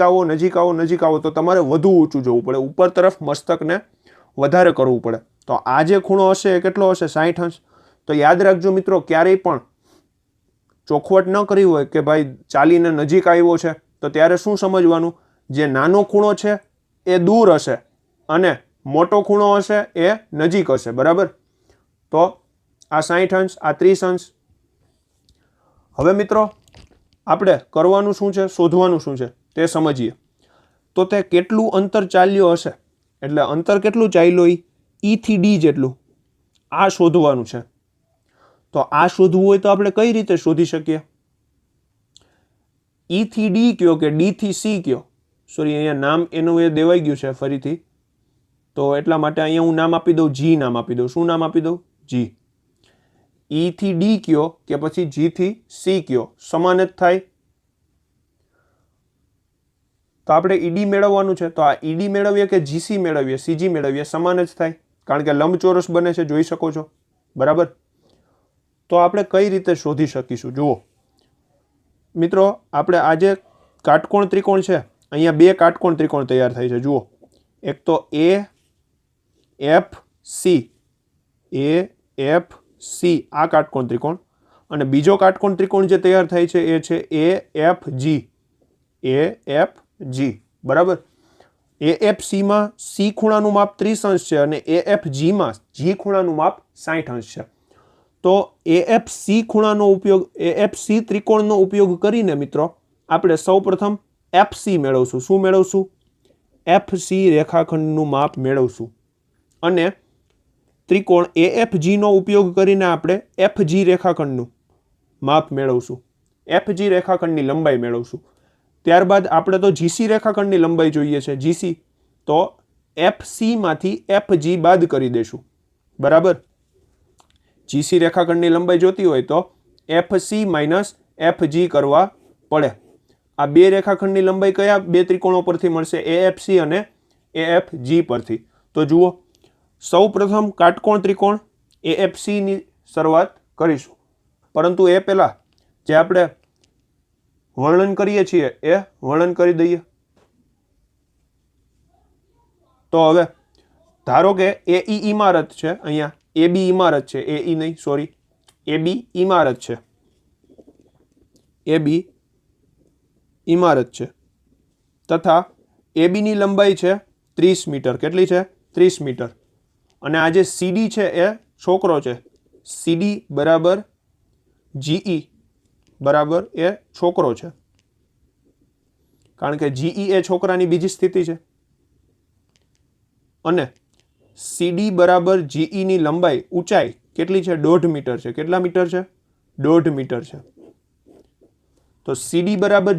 આવો તો તમારે વધુ ઊંચું જોવું પડે. ઉપર તરફ મસ્તકને વધારે કરવું પડે. તો આ જે ખૂણો હશે એ કેટલો હશે 60 અંશ. તો યાદ રાખજો મિત્રો ક્યારેય પણ ચોખવટ ન કરી હોય કે ભાઈ ચાલીને નજીક આવ્યો છે તો ત્યારે શું સમજવાનું જે નાનો ખૂણો છે એ દૂર હશે અને મોટો ખૂણો હશે એ નજીક હશે. બરાબર. તો આ 60 અંશ આ 30 અંશ. હવે મિત્રો આપણે કરવાનું શું છે શોધવાનું શું છે તે સમજીએ. તો તે કેટલું અંતર ચાલ્યો હશે એટલે અંતર કેટલું ચાલ્યો E થી D જેટલું આ શોધવાનું છે. તો આ શોધવું હોય તો આપણે કઈ રીતે શોધી શકીએ E થી D કયો કે D થી C કયો. સોરી અહીંયા નામ એનું એ દેવાઈ ગયું છે ફરીથી તો એટલા માટે અહીંયા હું નામ આપી દઉં G નામ આપી દઉં. શું નામ આપી દઉં G. E થી D કયો કે પછી G થી C કયો સમાન જ થાય. તો આપણે ED મેળવવાનું છે તો આ ED મેળવીએ કે GC મેળવીએ CG મેળવીએ સમાન જ થાય કારણ કે લંબચોરસ બને છે જોઈ શકો છો. બરાબર. તો આપણે કઈ રીતે શોધી શકીશું જુઓ મિત્રો આપણે આ જે કાટકોણ ત્રિકોણ છે અહીંયા બે કાટકોણ ત્રિકોણ તૈયાર થાય છે જુઓ. એક તો AFC આ કાટકોણ ત્રિકોણ અને બીજો કાટકોણ ત્રિકોણ જે તૈયાર થાય છે એ છે AFG. બરાબર. AFC માં C ખૂણાનું માપ 30 અંશ છે અને AFG માં G ખૂણાનું માપ 60 અંશ છે. તો AFC ત્રિકોણનો ઉપયોગ કરીને મિત્રો આપણે સૌપ્રથમ FC મેળવશું. શું મેળવશું FC રેખાખંડનું માપ મેળવશું અને ત્રિકોણ AFG નો ઉપયોગ કરીને આપણે FG રેખાખંડનું માપ મેળવશું. FG રેખાખંડની લંબાઈ મેળવશું. ત્યારબાદ આપણે તો GC રેખાખંડની લંબાઈ જોઈએ છે GC તો FC માંથી FG બાદ કરી દેશું. બરાબર. GC રેખાખંડની લંબાઈ જોતી હોય તો FC માઇનસ FG કરવા પડે. આ બે રેખાખંડની લંબાઈ કયા બે ત્રિકોણો પરથી મળશે AFC અને AFG પરથી. તો જુઓ સૌ પ્રથમ કાટકોણ ત્રિકોણ AFC ની શરૂઆત કરીશું પરંતુ એ પહેલા જે આપણે વર્ણન કરીએ છીએ એ વર્ણન કરી દઈએ. તો હવે ધારો કે AE ઇમારત છે અહીંયા AB ઇમારત છે AE નહીં સોરી AB ઇમારત છે AB ઇમારત છે તથા AB ની લંબાઈ છે 30 મીટર. કેટલી છે 30 મીટર. અને આ જે CD છે એ છોકરો છે CD બરાબર GE બરાબર એ છોકરો છે કારણ કે GE એ છોકરાની બીજી સ્થિતિ છે અને CD બરાબર GE ની લંબાઈ ઊંચાઈ કેટલી છે 1.5 મીટર છે. કેટલા મીટર છે 1.5 મીટર છે. તો CD બરાબર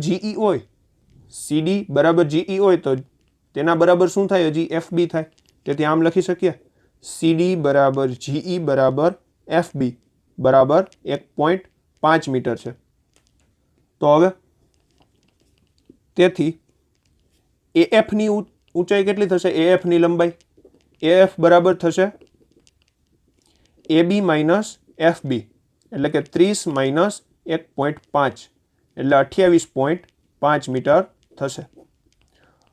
GE હોય તો તેના બરાબર શું થાય હજી FB થાય. તેથી આમ લખી શકીએ CD બરાબર GE બરાબર FB બરાબર 1.5 મીટર છે. તો હવે તેથી એએફની ઊંચાઈ કેટલી થશે? એએફની લંબાઈ એએફ બરાબર થશે AB માઇનસ FB, એટલે કે 30 માઇનસ 1.5 એટલે 28.5 મીટર થશે.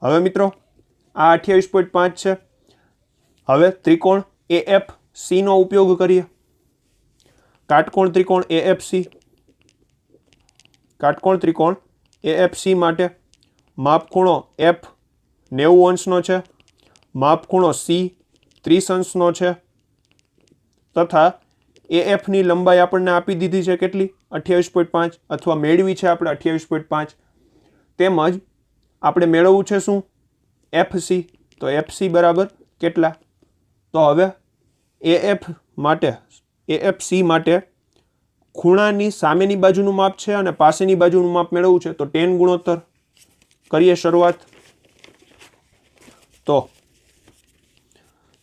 હવે મિત્રો આ 28.5 છે. હવે ત્રિકોણ AFC નો ઉપયોગ કરીએ. કાટકોણ ત્રિકોણ AFC, કાટકોણ ત્રિકોણ AFC માટે માપખૂણો F 90 અંશનો છે, માપખૂણો C 30 અંશનો છે, તથા AFની લંબાઈ આપણને આપી દીધી છે કેટલી? 28.5, અથવા મેળવી છે આપણે 28.5. તેમજ આપણે મેળવવું છે શું? FC. તો FC બરાબર કેટલા? તો હવે AFC માટે ખૂણાની સામેની બાજુનું માપ છે અને પાસેની બાજુનું માપ મેળવવું છે. તો tan ગુણોત્તર કરીએ શરૂઆત. તો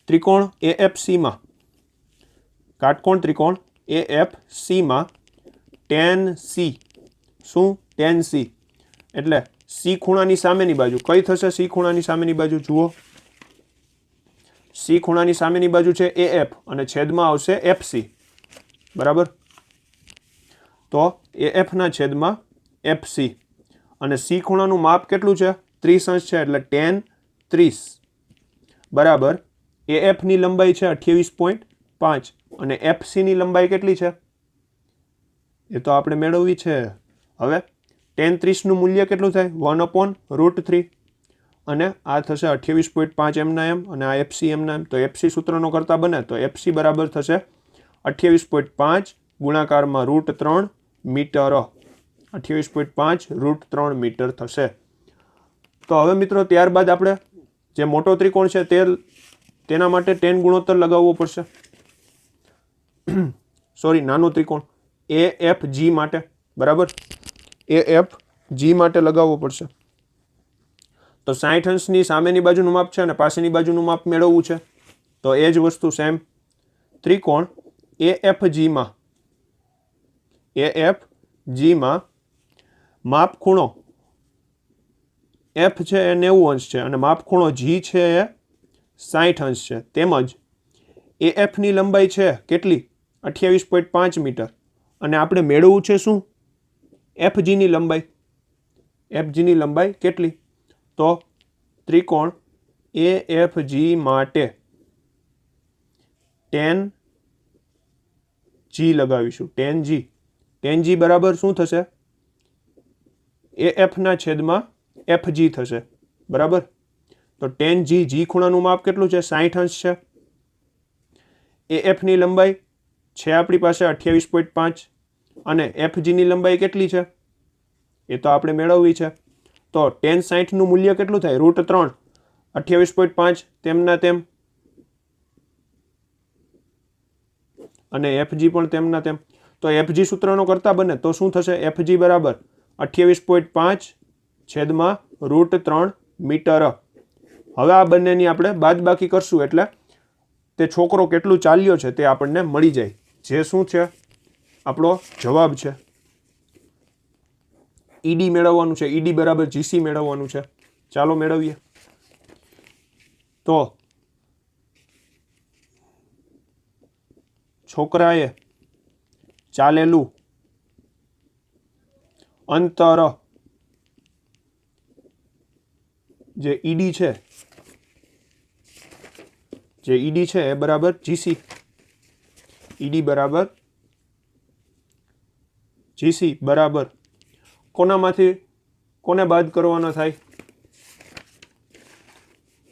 ત્રિકોણ AFCમાં, કાટકોણ ત્રિકોણ AFCમાં tan C, શું? tan C એટલે C ખૂણાની સામેની બાજુ કઈ થશે? C ખૂણાની સામેની બાજુ જુઓ, C ખૂણાની સામેની બાજુ છે AF અને છેદમાં આવશે FC, બરાબર. તો AF ના છેદમાં FC અને C ખૂણાનું માપ કેટલું છે? 30 અંશ છે, એટલે tan 30 બરાબર AFની લંબાઈ છે 28.5 અને FCની લંબાઈ કેટલી છે? એ તો આપણે મેળવવી છે. હવે tan 30 નું મૂલ્ય કેટલું થાય? 1/√3 અને આ થશે 28.5 એમના એમ અને આ FC એમના એમ. તો FC સૂત્રનો કરતા બને તો FC બરાબર થશે 28.5 ગુણાકારમાં √3 મીટર. 28.5 √3 મીટર થશે. તો હવે મિત્રો ત્યારબાદ આપણે જે મોટો ત્રિકોણ છે તેના માટે tan ગુણોત્તર લગાવવો પડશે. સોરી, નાનો ત્રિકોણ AFG માટે, બરાબર, AFG માટે લગાવવો પડશે. તો 60 અંશની સામેની બાજુનું માપ છે અને પાસેની બાજુનું માપ મેળવવું છે. તો એ જ વસ્તુ સેમ ત્રિકોણ AFGમાં માપખૂણો F છે એ 90 અંશ છે અને માપખૂણો G છે એ 60 અંશ છે. તેમજ AFની લંબાઈ છે કેટલી? 28.5 મીટર અને આપણે મેળવવું છે શું? FGની લંબાઈ. FGની લંબાઈ કેટલી? તો ત્રિકોણ AFG માટે tan G લગાવીશું. tan G બરાબર શું થશે? AF ના છેદમાં FG થશે, બરાબર. તો tan G ખૂણાનું માપ કેટલું છે? 60 અંશ છે. AFની લંબાઈ છે આપણી પાસે 28.5 અને FGની લંબાઈ કેટલી છે? એ તો આપણે મેળવવી છે. તો tan 60 નું મૂલ્ય કેટલું થાય? √3. 28.5 તેમના તેમ અને FG પણ તેમના તેમ. તો FG સૂત્રનો કરતા બને તો શું થશે? FG બરાબર 28.5 છેદમાં √3 મીટર. હવે આ બંનેની આપણે બાદબાકી કરશું એટલે તે છોકરો કેટલું ચાલ્યો છે તે આપણને મળી જાય, જે શું છે? આપણો જવાબ છે. ED મેળવવાનું છે. ED બરાબર GC મેળવવાનું છે. ચાલો મેળવીએ. તો છોકરાએ ચાલેલું અંતર જે ED છે એ બરાબર GC. ED બરાબર GC બરાબર કોનામાંથી કોને બાદ કરવાનો થાય?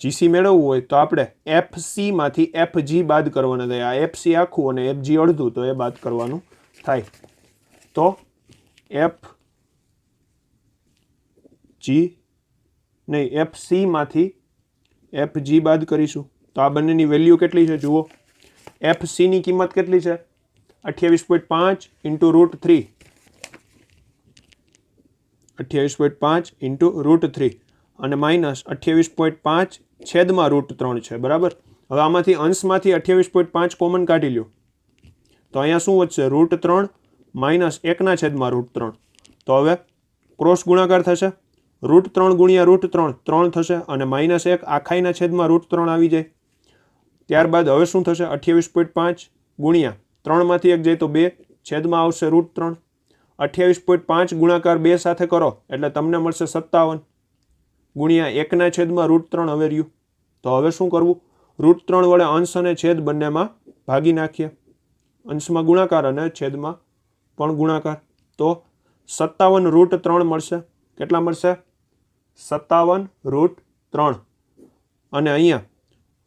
GC મેળવવું હોય તો આપણે FC માંથી FG બાદ કરવાના થાય. આ FC આખું અને FG અડધું, તો એ બાદ કરવાનું થાય. તો FC માંથી FG બાદ કરીશું. તો આ બંનેની વેલ્યુ કેટલી છે જુઓ. FC ની કિંમત કેટલી છે? 28.5 into √3. 28.5 into √3 અને માઇનસ 28.5 છેદમાં √3 છે, બરાબર. હવે આમાંથી અંશમાંથી 28.5 કોમન કાઢી લ્યો તો અહીંયા શું વધશે? √3 માઇનસ 1 ના છેદમાં √3. તો હવે ક્રોસ ગુણાકાર થશે. √3 ગુણ્યા √3 3 થશે અને -1 આખાઈના છેદમાં √3 આવી જાય. ત્યારબાદ હવે શું થશે? 28.5 ગુણ્યા 3 માંથી 1 જાય તો 2 છેદમાં આવશે √3. 28.5 ગુણાકાર 2 સાથે કરો એટલે તમને મળશે 57 ગુણ્યા 1 છેદમાં √3 હવે રહ્યું. તો હવે શું કરવું? √3 વડે અંશ અને છેદ બંનેમાં ભાગી નાખીએ. અંશમાં ગુણાકાર અને છેદમાં પણ ગુણાકાર. તો 57 √3 મળશે. કેટલા મળશે? 57 √3. અને અહીંયા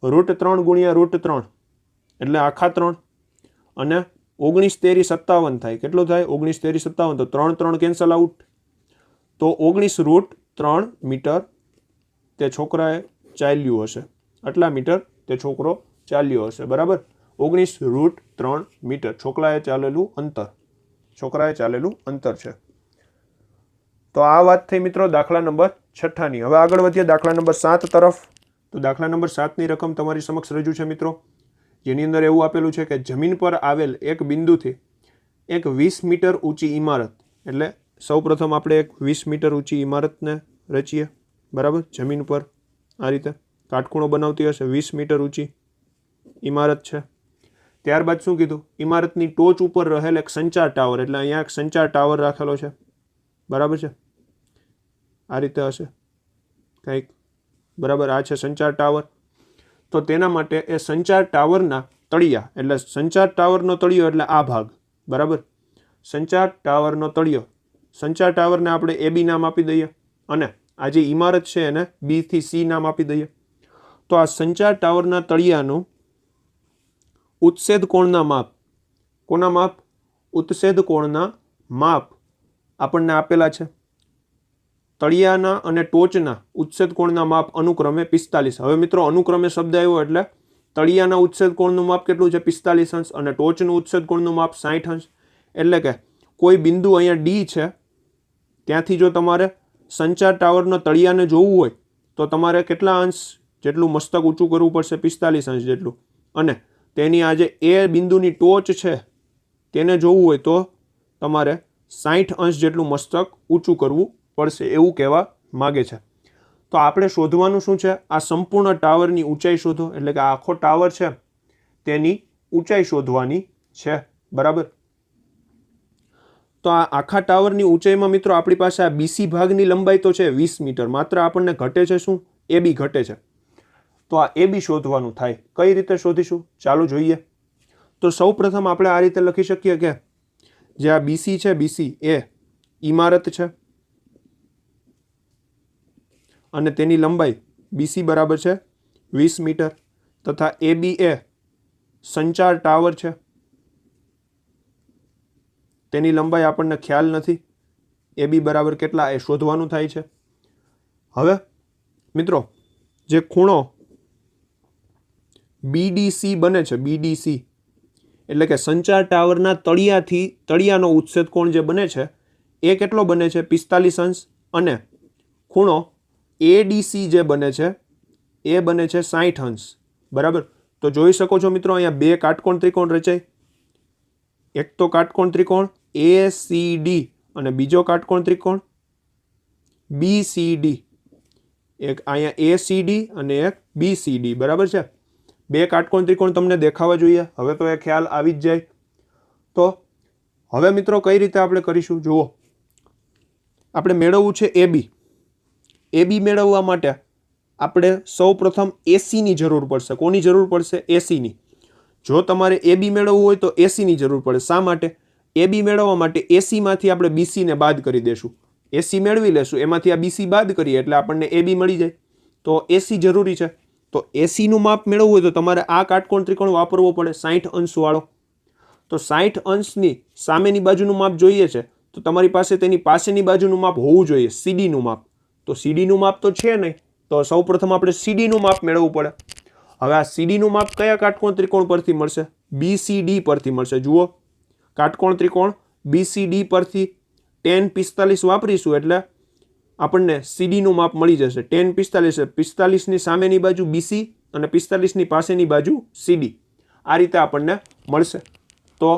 √3 ગુણ્યા √3 એટલે આખા 3 અને 19 તેરી 57 થાય. કેટલું થાય? 19 તેરી 57. તો 3 3 કેન્સલ આઉટ. તો 19 √3 મીટર તે છોકરાએ ચાલ્યું હશે. આટલા મીટર તે છોકરો ચાલ્યો હશે. બરાબર? 19 √3 મીટર છોકરાએ ચાલેલું અંતર છે. તો આ વાત થઈ મિત્રો દાખલા નંબર 6ની. હવે આગળ વધીએ દાખલા નંબર 7 તરફ. તો દાખલા નંબર 7ની રકમ તમારી સમક્ષ રજૂ છે મિત્રો, જેની અંદર એવું આપેલું છે કે જમીન પર આવેલ એક બિંદુથી એક 20 મીટર ઊંચી ઇમારત, એટલે સૌપ્રથમ આપણે એક 20 મીટર ઊંચી ઇમારતને રચીએ. બરાબર? જમીન પર આ રીતે કાટખૂણો બનાવતી હશે. 20 મીટર ઊંચી ઇમારત છે. ત્યારબાદ શું કીધું? ઇમારતની ટોચ ઉપર રહેલ એક સંચાર ટાવર, એટલે અહીંયા એક સંચાર ટાવર રાખેલો છે. બરાબર છે? આ રીતે હશે કંઈક. બરાબર? આ છે સંચાર ટાવર. તો તેના માટે એ સંચાર ટાવરના તળિયા, એટલે સંચાર ટાવરનો તળિયો એટલે આ ભાગ. બરાબર? સંચાર ટાવરનો તળિયો. સંચાર ટાવરને આપણે AB નામ આપી દઈએ અને આ જે ઇમારત છે એને B થી C નામ આપી દઈએ. તો આ સંચાર ટાવરના તળિયાનું ઉત્સેદ કોણના માપ. કોના માપ? ઉત્સેદ કોણના માપ આપણને આપેલા છે. તળિયાના અને ટોચના ઉત્સેદ કોણના માપ અનુક્રમે 45. હવે મિત્રો અનુક્રમે શબ્દ આવ્યો એટલે તળિયાના ઉત્સેદ કોણનું માપ કેટલું છે? 45 અંશ અને ટોચનું ઉત્સેદ કોણનું માપ 60 અંશ. એટલે કે કોઈ બિંદુ અહીંયા D છે, ત્યાંથી જો તમારે સંચાર ટાવરનો તળિયાને જોવું હોય તો તમારે કેટલા અંશ જેટલું મસ્તક ઊંચું કરવું પડશે? 45 અંશ જેટલું. અને તેની આજે એ બિંદુની ટોચ છે તેને જોવું હોય તો તમારે 60 અંશ જેટલું મસ્તક ઊંચું કરવું પડશે, એવું કહેવા માગે છે. તો આપણે શોધવાનું શું છે? આ સંપૂર્ણ ટાવરની ઊંચાઈ શોધો. એટલે કે આખો ટાવર છે તેની ઊંચાઈ શોધવાની છે. બરાબર? તો આ આખા ટાવરની ઊંચાઈમાં મિત્રો આપણી પાસે આ BC ભાગની લંબાઈ તો છે 20 મીટર, માત્ર આપણને ઘટે છે શું? AB ઘટે છે. તો આ AB શોધવાનું થાય. કઈ રીતે શોધીશું? ચાલો જોઈએ. તો સૌ પ્રથમ આપણે આ રીતે લખી શકીએ કે જે આ BC છે, BC એ ઇમારત છે અને તેની લંબાઈ BC બરાબર છે 20 મીટર તથા AB એ સંચાર ટાવર છે, તેની લંબાઈ આપણને ખ્યાલ નથી. AB બરાબર કેટલા એ શોધવાનું થાય છે. હવે મિત્રો જે ખૂણો BDC બને છે, BDC એટલે કે સંચાર ટાવરના તળિયાનો ઉત્સેદ કોણ જે બને છે એ કેટલો બને છે? 45 અંશ. અને ખૂણો ADC જે બને છે એ બને છે 60 અંશ. બરાબર? તો જોઈ શકો છો મિત્રો અહીંયા બે કાટકોણ ત્રિકોણ રચાય. એક તો કાટકોણ ત્રિકોણ ACD અને બીજો કાટકોણ ત્રિકોણ BCD. એક અહીંયા ACD અને એક BCD. બરાબર છે? બે કાટકોણ ત્રિકોણ તમને દેખાવા જોઈએ. હવે તો એ ખ્યાલ આવી જ જાય. તો હવે મિત્રો કઈ રીતે આપણે કરીશું? જુઓ, આપણે મેળવવું છે AB. AB મેળવવા માટે આપણે સૌ પ્રથમ AC ની જરૂર પડશે. કોની જરૂર પડશે? AC ની. જો તમારે AB મેળવવું હોય તો AC ની જરૂર પડે. શા માટે? AB મેળવવા માટે AC માંથી આપણે BC ને બાદ કરી દેશું. AC મેળવી લેશું, એમાંથી આ BC બાદ કરીએ એટલે આપણને AB મળી જાય. તો AC જરૂરી છે. તો AC નું માપ મેળવવું હોય તો તમારે આ કાટકોણ ત્રિકોણ વાપરવો પડે 60 અંશ વાળો. તો 60 અંશની સામેની બાજુનું માપ જોઈએ છે તો તમારી પાસે તેની પાસેની બાજુનું માપ હોવું જોઈએ, CD નું માપ. તો CD નું માપ તો છે નહીં, તો સૌપ્રથમ આપણે CD નું માપ મેળવવું પડે. હવે આ CD નું માપ કયા કાટકોણ ત્રિકોણ પરથી મળશે? BCD પરથી મળશે. જુઓ, કાટકોણ ત્રિકોણ BCD પરથી tan 45 વાપરીશું એટલે આપણને CD નું માપ મળી જશે. tan 45 45 ની સામેની બાજુ BC અને 45 ની પાસેની બાજુ CD. આ રીતે આપણને મળશે. તો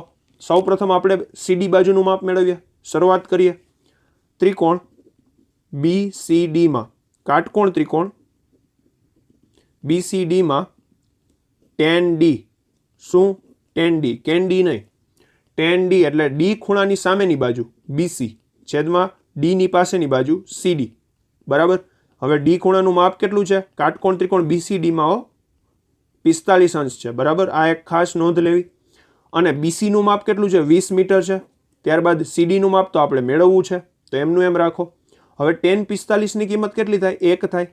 સૌપ્રથમ આપણે CD બાજુનું માપ મેળવીએ. શરૂઆત કરીએ. ત્રિકોણ BCD માં કાટકોણ ત્રિકોણ BCD માં tan D શું tan D કેન D નહીં tan D એટલે D ખૂણાની સામેની બાજુ BC છેદમાં D ની પાસેની બાજુ CD બરાબર. હવે D ખૂણાનું માપ કેટલું છે કાટકોણ ત્રિકોણ BCD માં 45 અંશ છે બરાબર. આ એક ખાસ નોંધ લેવી. અને BC નું માપ કેટલું છે 20 મીટર છે. ત્યારબાદ CD નું માપ તો આપણે મેળવવું છે તો એમનું એમ રાખો. હવે tan 45 ની કિંમત કેટલી થાય 1 થાય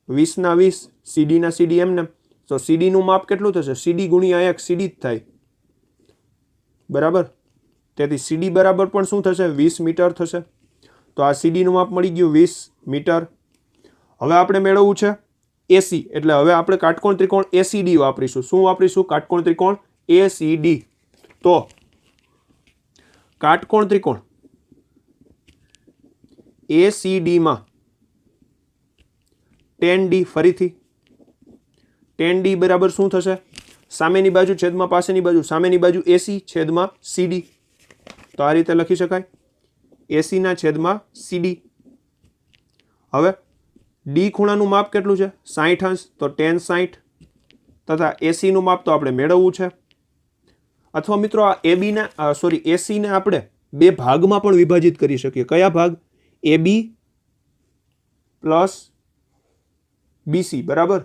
20 ના 20 CD ના CD એમને તો CD નું માપ કેટલું થશે CD ગુણ્યા 1 CD જ થાય બરાબર. તેથી CD બરાબર પણ શું થશે 20 મીટર થશે. તો આ CD નું માપ મળી ગયું 20 મીટર. હવે આપણે મેળવવું છે AC એટલે હવે આપણે કાટકોણ ત્રિકોણ ACD વાપરીશું. શું વાપરીશું કાટકોણ ત્રિકોણ ACD. તો કાટકોણ ત્રિકોણ ACD માં tan D ફરીથી tan D બરાબર શું થશે સામેની બાજુ છેદમાં પાસેની બાજુ સામેની બાજુ AC છેદમાં CD. તો આ રીતે લખી શકાય AC ના છેદમાં CD. હવે D ખૂણાનું માપ કેટલું છે 60 અંશ તો tan 60 તથા AC નું માપ તો આપણે મેળવવું છે. અથવા મિત્રો આ AC ને આપણે બે ભાગમાં પણ વિભાજિત કરી શકીએ. કયા ભાગ AB પ્લસ BC બરાબર.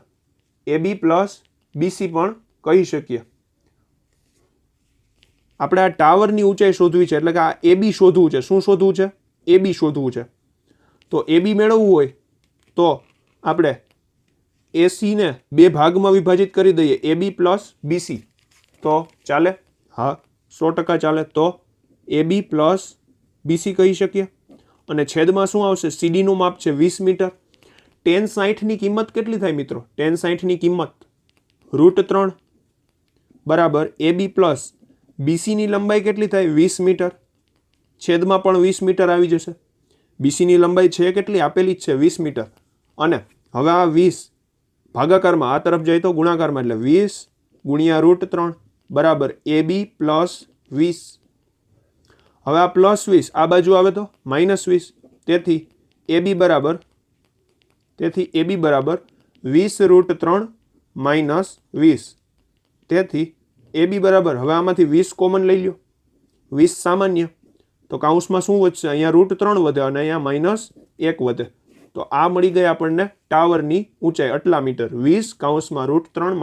AB પ્લસ BC પણ કહી શકીએ. આપણે આ ટાવરની ઊંચાઈ શોધવી છે એટલે કે આ AB શોધવું છે. શું શોધવું છે AB શોધવું છે. તો AB મેળવવું હોય તો આપણે AC ને બે ભાગમાં વિભાજિત કરી દઈએ AB પ્લસ BC તો ચાલે. હા 100% ચાલે. તો AB પ્લસ BC કહી શકીએ. અને છેદમાં શું આવશે CD નું માપ છે 20 મીટર. tan 60 ની કિંમત કેટલી થાય મિત્રો tan 60 ની કિંમત √3 બરાબર AB પ્લસ BC ની લંબાઈ કેટલી થાય 20 મીટર. છેદમાં પણ 20 મીટર આવી જશે. BC ની લંબાઈ છે કેટલી આપેલી જ છે 20 મીટર. અને હવે આ 20 ભાગાકારમાં આ તરફ જાય તો ગુણાકારમાં એટલે 20 ગુણ્યા √3 બરાબર AB પ્લસ 20. હવે આ પ્લસ 20 આ બાજુ આવે તો -20. તેથી AB બરાબર 20 √3 -20. તેથી AB બરાબર હવે આમાંથી 20 કોમન લઈ લ્યો 20 સામાન્ય તો કાઉન્સમાં શું વધશે અહીંયા √3 વધે અને અહીંયા -1 વધે. તો આ મળી ગઈ આપણને ટાવરની ઊંચાઈ આટલા મીટર 20 કાઉન્સમાં √3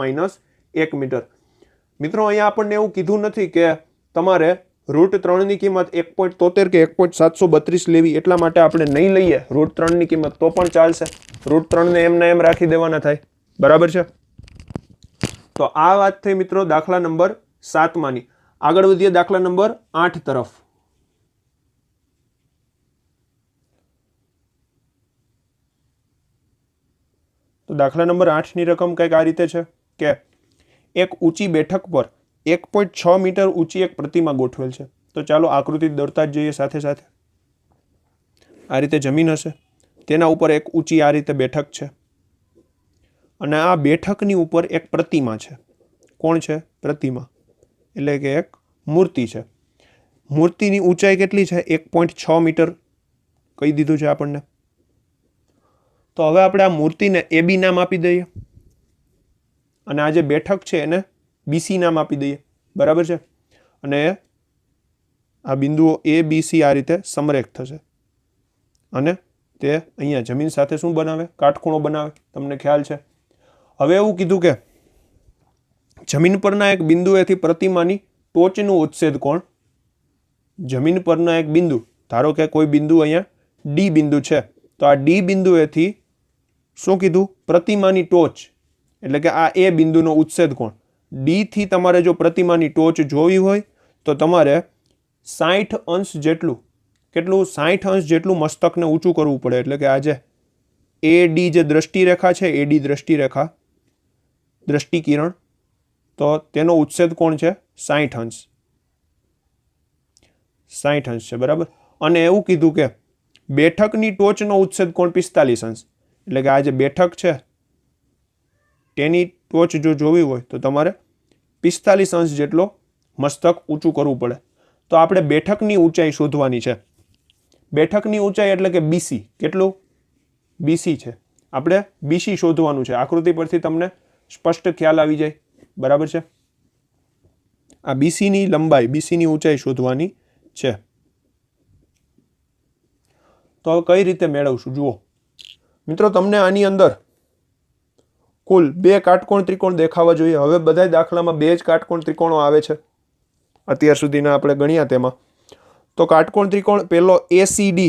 -1 મીટર. મિત્રો અહીંયા આપણને એવું કીધું નથી કે તમારે √3 ની કિંમત 1.73 કે 1.732 લેવી. એટલા માટે આપણે નહીં લઈએ √3 ની કિંમત તો પણ ચાલશે. √3 ને એમને એમ રાખી દેવાના થાય બરાબર છે. તો આ વાત થઈ મિત્રો દાખલા નંબર 7 માની. આગળ વધીએ દાખલા નંબર 8 તરફ. તો દાખલા નંબર 8 ની રકમ કંઈક આ રીતે છે કે એક ઊંચી બેઠક પર 1.6 મીટર ઊંચી એક પ્રતિમા ગોઠવેલ છે. તો ચાલો આકૃતિ દોરતા જ જઈએ સાથે સાથે. આ રીતે જમીન હશે તેના ઉપર એક ઊંચી આ રીતે બેઠક છે અને આ બેઠકની ઉપર એક પ્રતિમા છે. કોણ છે પ્રતિમા એટલે કે એક મૂર્તિ છે. મૂર્તિની ઊંચાઈ કેટલી છે 1.6 મીટર કહી દીધું છે આપણને. તો હવે આપણે આ મૂર્તિને AB નામ આપી દઈએ અને આ જે બેઠક છે એને BC નામ આપી દઈએ બરાબર છે. અને આ બિંદુઓ ABC આ રીતે સમરેખ થશે અને તે અહીંયા જમીન સાથે શું બનાવે કાટખૂણો બનાવે. તમને ખ્યાલ છે. હવે એવું કીધું કે જમીન પરના એક બિંદુએથી પ્રતિમાની ટોચનું ઉચ્છેદ કોણ. જમીન પરના એક બિંદુ ધારો કે કોઈ બિંદુ અહીંયા D બિંદુ છે તો આ D બિંદુએથી શું કીધું પ્રતિમાની ટોચ એટલે કે આ A બિંદુનો ઉચ્છેદ કોણ. D થી તમારે જો પ્રતિમાની ટોચ જોવી હોય તો તમારે 60 અંશ જેટલું 60 અંશ જેટલું મસ્તકને ઊંચું કરવું પડે. એટલે કે આ જે AD જે દ્રષ્ટિરેખા છે AD દ્રષ્ટિરેખા દ્રષ્ટિકિરણ તો તેનો ઉચ્છેદ કોણ છે 60 અંશ. 60 અંશ છે બરાબર. અને એવું કીધું કે બેઠકની ટોચનો ઉચ્છેદ કોણ 45 અંશ. એટલે કે આ જે બેઠક છે તેની ટોચ જો જોવી હોય તો તમારે 45 અંશ જેટલો મસ્તક ઊંચું કરવું પડે. તો આપણે બેઠકની ઊંચાઈ શોધવાની છે. બેઠકની ઊંચાઈ એટલે કે BC કેટલું BC છે, આપણે BC શોધવાનું છે। આકૃતિ પરથી તમને સ્પષ્ટ ખ્યાલ આવી જાય, બરાબર છે। આ BC ની લંબાઈ, BC ની ઊંચાઈ શોધવાની છે। તો હવે કઈ રીતે મેળવશું જુઓ મિત્રો, તમને આની અંદર કુલ 2 કાટકોણ ત્રિકોણ દેખાવા જોઈએ। હવે બધા દાખલામાં 2 જ કાટકોણ ત્રિકોણો આવે છે અત્યાર સુધીના આપણે ગણ્યા તેમાં। તો કાટકોણ ત્રિકોણ પહેલો ACD,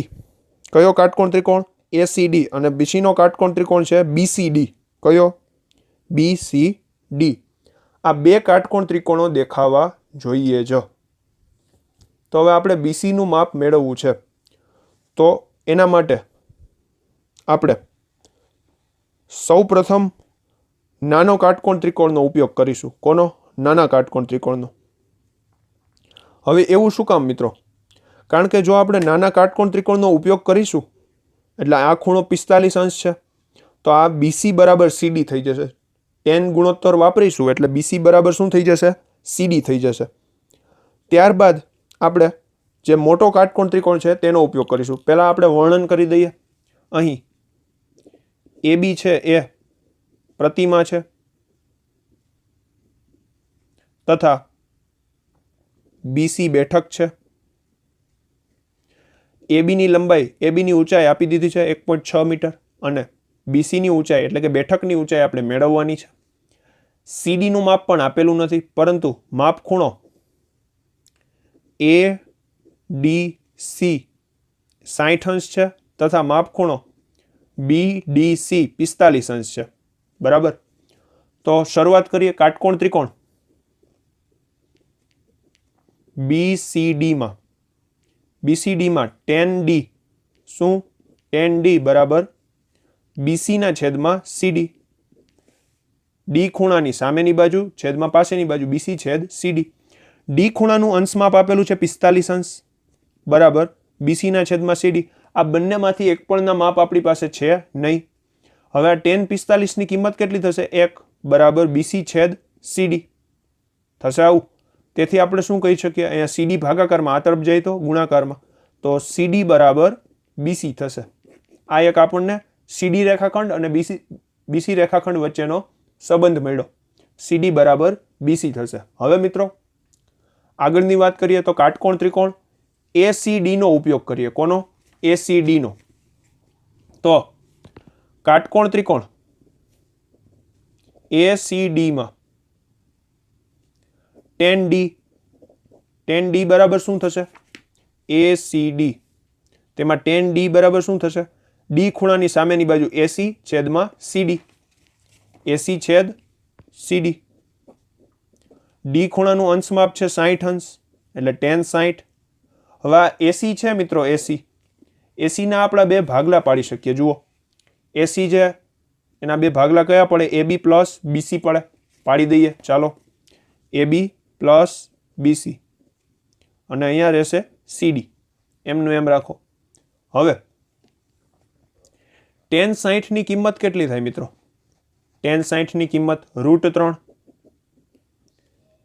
કયો કાટકોણ ત્રિકોણ? ACD, અને બીસીનો કાટકોણ ત્રિકોણ છે BCD, કયો? BCD। આ 2 કાટકોણ ત્રિકોણો દેખાવા જોઈએ જ। તો હવે આપણે BC નું માપ મેળવવું છે, તો એના માટે આપણે સૌપ્રથમ નાનો કાટકોણ ત્રિકોણનો ઉપયોગ કરીશું। કોનો? નાના કાટકોણ ત્રિકોણનો। હવે એવું શું કામ મિત્રો? કારણ કે જો આપણે નાના કાટકોણ ત્રિકોણનો ઉપયોગ કરીશું એટલે આ ખૂણો 45 અંશ છે, તો આ BC બરાબર CD થઈ જશે। tan ગુણોત્તર વાપરીશું એટલે BC બરાબર શું થઈ જશે? CD થઈ જશે। ત્યારબાદ આપણે જે મોટો કાટકોણ ત્રિકોણ છે તેનો ઉપયોગ કરીશું। પહેલા આપણે વર્ણન કરી દઈએ। અહીં AB છે એ પ્રતિમા છે તથા BC બેઠક છે। AB ની લંબાઈ, AB ની ઊંચાઈ આપી દીધી છે 1.6 મીટર, અને BC ની ઊંચાઈ એટલે કે બેઠકની ઊંચાઈ આપણે મેળવવાની છે। CD નું માપ પણ આપેલું નથી, પરંતુ માપ ખૂણો ADC 60 અંશ છે તથા માપ ખૂણો BDC 45 અંશ છે, બરાબર। તો શરૂઆત કરીએ કાટકોણ ત્રિકોણ BCD માં tan D શું? tan D બરાબર BC ના છેદમાં CD। D ખૂણાની સામેની બાજુ છેદમાં પાસેની બાજુ BC છેદ CD। D ખૂણાનું અંશ માપ આપેલું છે 45 અંશ બરાબર BC ના છેદમાં CD। આ બંનેમાંથી એક પણના માપ આપણી પાસે છે નહીં। હવે આ tan 45 ની કિંમત કેટલી થશે? 1 બરાબર BC છેદ CD થશે આવું। તેથી આપણે શું કહી શકીએ? અહીંયા CD ભાગાકારમાં આ તરફ જાય તો ગુણાકારમાં, તો CD બરાબર BC થશે। આ એક આપણને CD રેખાખંડ અને BC રેખાખંડ વચ્ચેનો સંબંધ મળ્યો, CD બરાબર BC થશે। હવે મિત્રો આગળની વાત કરીએ તો કાટકોણ ત્રિકોણ ACD નો ઉપયોગ કરીએ। કોનો? ACD નો। તો કાટકોણ ત્રિકોણ ACD માં tan D બરાબર શું થશે? ACD, તેમાં tan D બરાબર શું થશે? D ખૂણાની સામેની બાજુ AC છેદમાં CD, AC છેદ CD। D ખૂણાનું અંશ માપ છે 60 અંશ એટલે tan 60। હવે આ AC છે મિત્રો, AC ના આપણા 2 ભાગલા પાડી શકીએ। જુઓ AC છે એના 2 ભાગલા કયા પડે? AB પ્લસ BC પડે, પાડી દઈએ ચાલો। AB પ્લસ BC અને અહીંયા રહેશે CD, એમનું એમ રાખો। હવે tan 60 ની કિંમત કેટલી થાય મિત્રો? tan 60 ની કિંમત √3।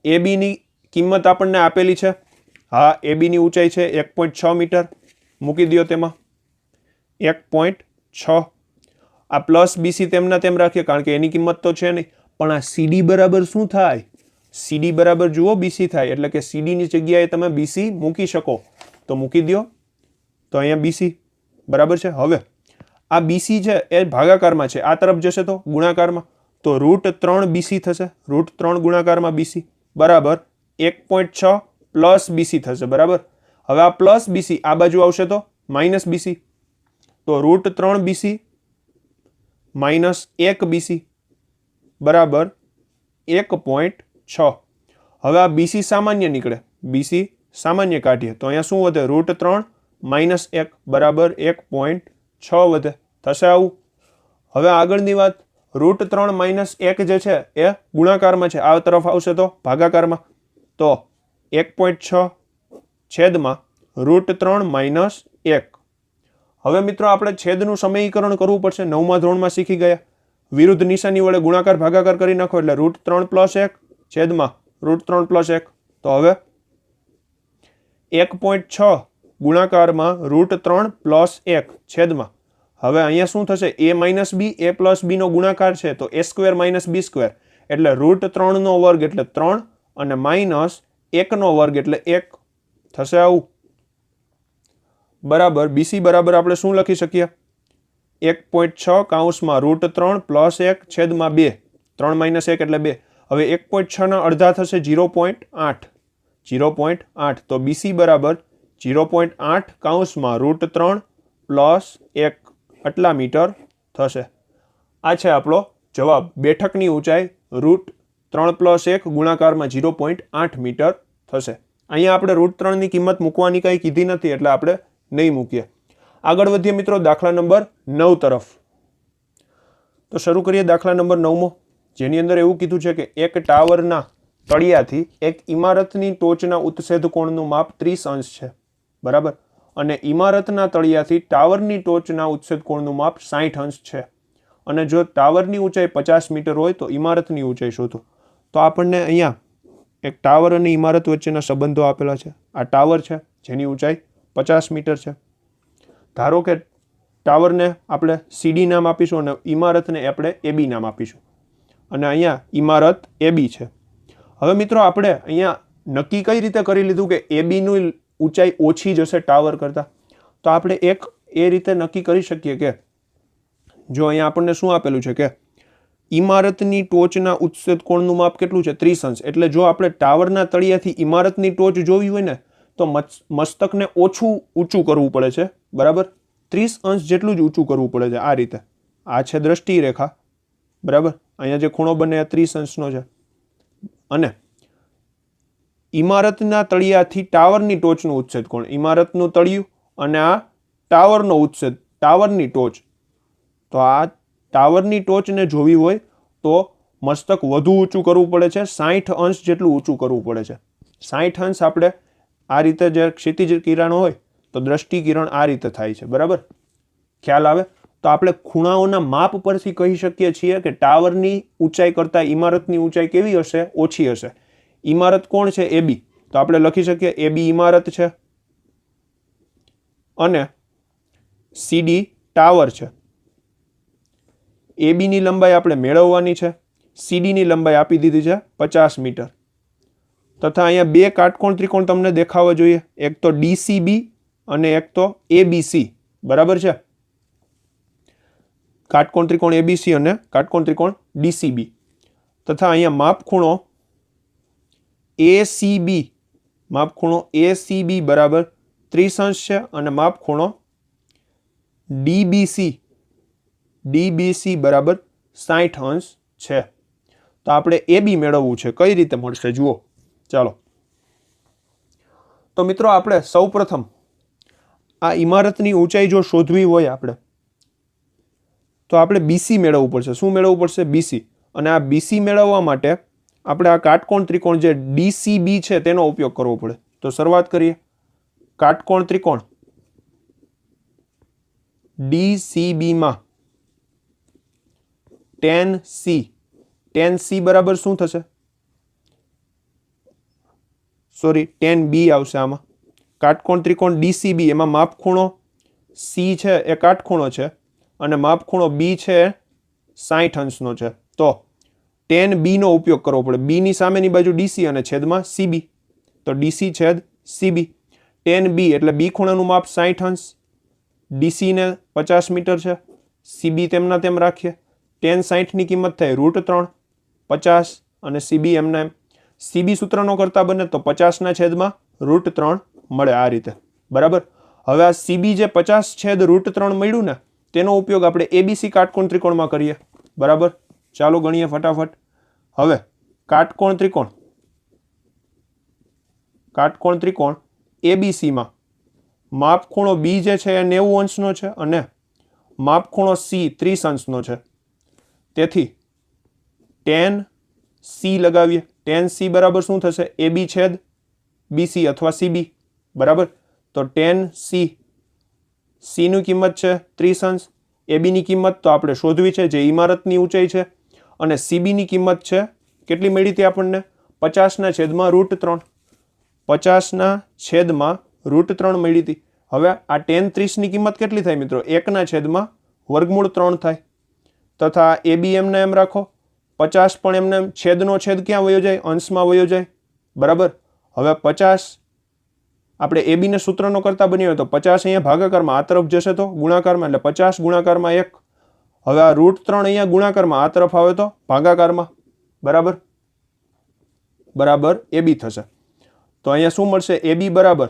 AB ની કિંમત આપણને આપેલી છે, હા AB ની ઊંચાઈ છે 1.6 મીટર, મૂકી દો તેમાં 1.6। આ પ્લસ BC તેમના તેમ રાખીએ કારણ કે એની કિંમત તો છે નહીં, પણ આ CD બરાબર શું થાય? CD બરાબર જુઓ BC થાય, એટલે કે CD ની જગ્યાએ તમે BC મૂકી શકો તો મૂકી દો, તો અહીંયા BC બરાબર છે। હવે આ BC છે એ ભાગાકારમાં છે, આ તરફ જશે તો ગુણાકારમાં, તો √3 BC થશે। √3 ગુણાકારમાં BC બરાબર 1.6 પ્લસ BC થશે, બરાબર। હવે આ પ્લસ BC આ બાજુ આવશે તો માઇનસ BC, તો √3 BC માઇનસ 1 BC બરાબર 1.6। હવે આ BC સામાન્ય નીકળે, BC સામાન્ય કાઢીએ તો અહીંયા શું વધે? √3 માઇનસ 1 બરાબર 1.6 વધે, થશે આવું। હવે આગળની વાત, √3 માઇનસ 1 જે છે એ ગુણાકારમાં છે, આ તરફ આવશે તો ભાગાકારમાં, તો 1.6 છેદમાં √3 માઇનસ 1। હવે મિત્રો આપણે છેદનું સમીકરણ કરવું પડશે, 9મા ધોરણમાં શીખી ગયા। વિરુદ્ધ નિશાની વડે ગુણાકાર ભાગાકાર કરી નાખો એટલે √3 પ્લસ 1 છેદમાં √3 પ્લસ 1। તો હવે 1.6 ગુણાકારમાં √3 પ્લસ 1 છેદમાં, હવે અહીંયા શું થશે? a minus B, a plus B નો ગુણાકાર છે તો a square minus B square એટલે √3 નો વર્ગ એટલે 3 અને માઇનસ 1 નો વર્ગ એટલે 1 થશે આવું. બરાબર. BC બરાબર આપણે શું લખી શકીએ? 1.6 કૌંસમાં √3 પ્લસ 1 છેદમાં 2. 3 માઇનસ 1 એટલે 2. હવે 1.6 ના અડધા થશે 0.8. 0.8 તો BC બરાબર 0.8 કૌંસમાં √3 પ્લસ 1 આટલા મીટર થશે. આ છે આપણો જવાબ. બેઠકની ઊંચાઈ √3 પ્લસ 1 ગુણાકારમાં 0.8 મીટર થશે. અહીંયા આપણે √3 ની કિંમત મૂકવાની કંઈ કીધી નથી એટલે આપણે નહીં મૂકીએ. આગળ વધીએ મિત્રો દાખલા નંબર 9 તરફ. તો શરૂ કરીએ દાખલા નંબર 9મો, જેની અંદર એવું કીધું છે કે એક ટાવરના તળિયાથી એક ઇમારતની ટોચના ઉત્સેદ કોણનું માપ 30 અંશ છે. બરાબર. અને ઇમારતના તળિયાથી ટાવરની ટોચના ઉત્સેદ કોણનું માપ 60 અંશ છે. અને જો ટાવરની ઊંચાઈ 50 મીટર હોય તો ઇમારતની ઊંચાઈ શોધો. તો આપણને અહીંયા એક ટાવર અને ઇમારત વચ્ચેના સંબંધો આપેલા છે. આ ટાવર છે જેની ઊંચાઈ 50 મીટર છે. ધારો કે ટાવરને આપણે CD નામ આપીશું અને ઇમારતને આપણે AB નામ આપીશું. અને અહીંયા ઇમારત AB છે. હવે મિત્રો આપણે અહીંયા નક્કી કઈ રીતે કરી લીધું કે ABની ઊંચાઈ ઓછી જશે ટાવર કરતાં? તો આપણે એક એ રીતે નક્કી કરી શકીએ કે જો અહીંયા આપણને શું આપેલું છે કે ઇમારતની ટોચના ઉત્સેદ કોણનું માપ કેટલું છે? 30 અંશ. એટલે જો આપણે ટાવરના તળિયાથી ઇમારતની ટોચ જોવી હોય ને તો મસ્તકને ઓછું ઊંચું કરવું પડે છે. બરાબર. 30 અંશ જેટલું જ ઊંચું કરવું પડે છે. આ રીતે. આ છે દ્રષ્ટિ રેખા. બરાબર. અહીંયા જે ખૂણો બને 30 અંશનો છે. અને ઇમારતના તળિયાથી ટાવરની ટોચનું ઉત્સેદ કોણ, ઇમારતનું તળિયું અને આ ટાવરનો ઉત્સેદ, ટાવરની ટોચ. તો આ ટાવરની ટોચને જોવી હોય તો મસ્તક વધુ ઊંચું કરવું પડે છે. 60 અંશ જેટલું ઊંચું કરવું પડે છે. 60 અંશ આપણે આ રીતે જે ક્ષિતિજ કિરણ હોય તો દ્રષ્ટિ કિરણ આ રીતે થાય છે. બરાબર. ખ્યાલ આવે? તો આપણે ખૂણાઓના માપ પરથી કહી શકીએ છીએ કે ટાવરની ઊંચાઈ કરતાં ઇમારતની ઊંચાઈ કેવી હશે? ઓછી હશે. ઇમારત કોણ છે? AB. તો આપણે લખી શકીએ AB ઇમારત છે અને CD ટાવર છે. AB ની લંબાઈ આપણે મેળવવાની છે. CD ની લંબાઈ આપી દીધી છે 50 મીટર. તથા અહીંયા બે કાટકોણ ત્રિકોણ તમને દેખાવા જોઈએ. એક તો DCB અને એક તો ABC. બરાબર છે. કાટકોણ ત્રિકોણ ABC અને કાટકોણ ત્રિકોણ DCB. તથા અહીંયા માપખૂણો ACB, માપખૂણો ACB બરાબર 30 અંશ છે અને માપખૂણો DBC બરાબર 60 અંશ છે. તો આપણે AB મેળવવું છે. કઈ રીતે મળશે જુઓ. ચાલો. તો મિત્રો આપણે સૌપ્રથમ આ ઇમારતની ઊંચાઈ જો શોધવી હોય આપણે તો આપણે BC મેળવવું પડશે. શું મેળવવું પડશે? BC. અને આ BC મેળવવા માટે આપણે આ કાટકોણ ત્રિકોણ જે DCB છે તેનો ઉપયોગ કરવો પડે. તો શરૂઆત કરીએ. કાટકોણ ત્રિકોણ DCB માં tan C બરાબર શું થશે? tan B આવશે આમાં. કાટકોણ ત્રિકોણ DCB એમાં માપખૂણો C છે એ કાટખૂણો છે અને માપખૂણો B છે 60 અંશનો છે. તો tan B નો ઉપયોગ કરવો પડે. B ની સામેની બાજુ DC અને છેદમાં CB. તો DC છેદ CB. tan B એટલે B ખૂણાનું માપ 60 અંશ, DC ને 50 મીટર છે, CB તેમના તેમ રાખીએ. tan 60 ની કિંમત થાય √3, 50 અને CB એમના એમ. CB સૂત્રનો કરતા બને તો 50 ના છેદમાં √3 મળે આ રીતે. બરાબર. હવે આ CB જે 50 છેદ √3 મળ્યું ને તેનો ઉપયોગ આપણે ABC કાટકોણ ત્રિકોણમાં કરીએ. બરાબર. ચાલો ગણીએ ફટાફટ. હવે કાટકોણ ત્રિકોણ ABC માં માપખૂણો B જે છે એ 90 અંશનો છે અને માપખૂણો C 30 અંશનો છે. તેથી tan C લગાવીએ. tan C બરાબર શું થશે? AB છેદ BC અથવા CB. બરાબર. તો tan C ની કિંમત છે 30 અંશ. AB ની કિંમત તો આપણે શોધવી છે જે ઇમારતની ઊંચાઈ છે અને CB ની કિંમત છે કેટલી મળી હતી આપણને? 50 ના છેદમાં √3. 50 ના છેદમાં √3 મળી હતી. હવે આ tan 30 ની કિંમત કેટલી થાય મિત્રો? 1 ના છેદમાં વર્ગમૂળ 3 થાય. તથા AB એમને એમ રાખો, 50 પણ એમને એમ, છેદનો છેદ ક્યાં વયો જાય? અંશમાં વયો જાય. બરાબર. હવે 50 આપણે AB ને સૂત્રનો કરતા બન્યો તો 50 અહીંયા ભાગાકારમાં આ તરફ જશે તો ગુણાકારમાં, એટલે 50 ગુણાકારમાં 1. હવે આ √3 અહીંયા ગુણાકારમાં આ તરફ આવે તો ભાગાકારમાં. બરાબર. બરાબર AB થશે. તો અહીંયા શું મળશે? AB બરાબર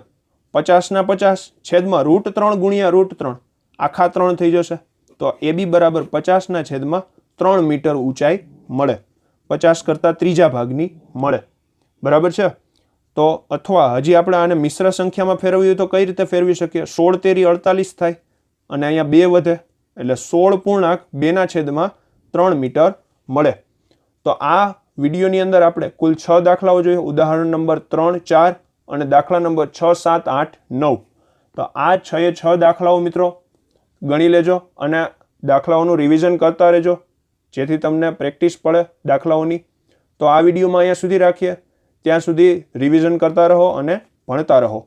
50 ના 50 છેદમાં √3 ગુણ્યા √3 આખા 3 થઈ જશે. તો AB બરાબર 50 ના છેદમાં 3 મીટર ઊંચાઈ મળે. 50 કરતાં ત્રીજા ભાગની મળે. બરાબર છે. તો અથવા હજી આપણે આને મિશ્ર સંખ્યામાં ફેરવવી હોય તો કઈ રીતે ફેરવી શકીએ? 16 તેરી 48 થાય અને અહીંયા 2 વધે એટલે 16.2/3 મીટર મળે. તો આ વિડીયોની અંદર આપણે કુલ 6 દાખલાઓ જોઈએ. ઉદાહરણ નંબર 3, 4 અને દાખલા નંબર 6, 7, 8, 9. તો આ 6 દાખલાઓ મિત્રો ગણી લેજો અને દાખલાઓનું રિવિઝન કરતા રહેજો જેથી તમને પ્રેક્ટિસ પડે દાખલાઓની. તો આ વિડીયોમાં અહીંયા સુધી રાખીએ. ત્યાં સુધી રિવિઝન કરતા રહો અને ભણતા રહો.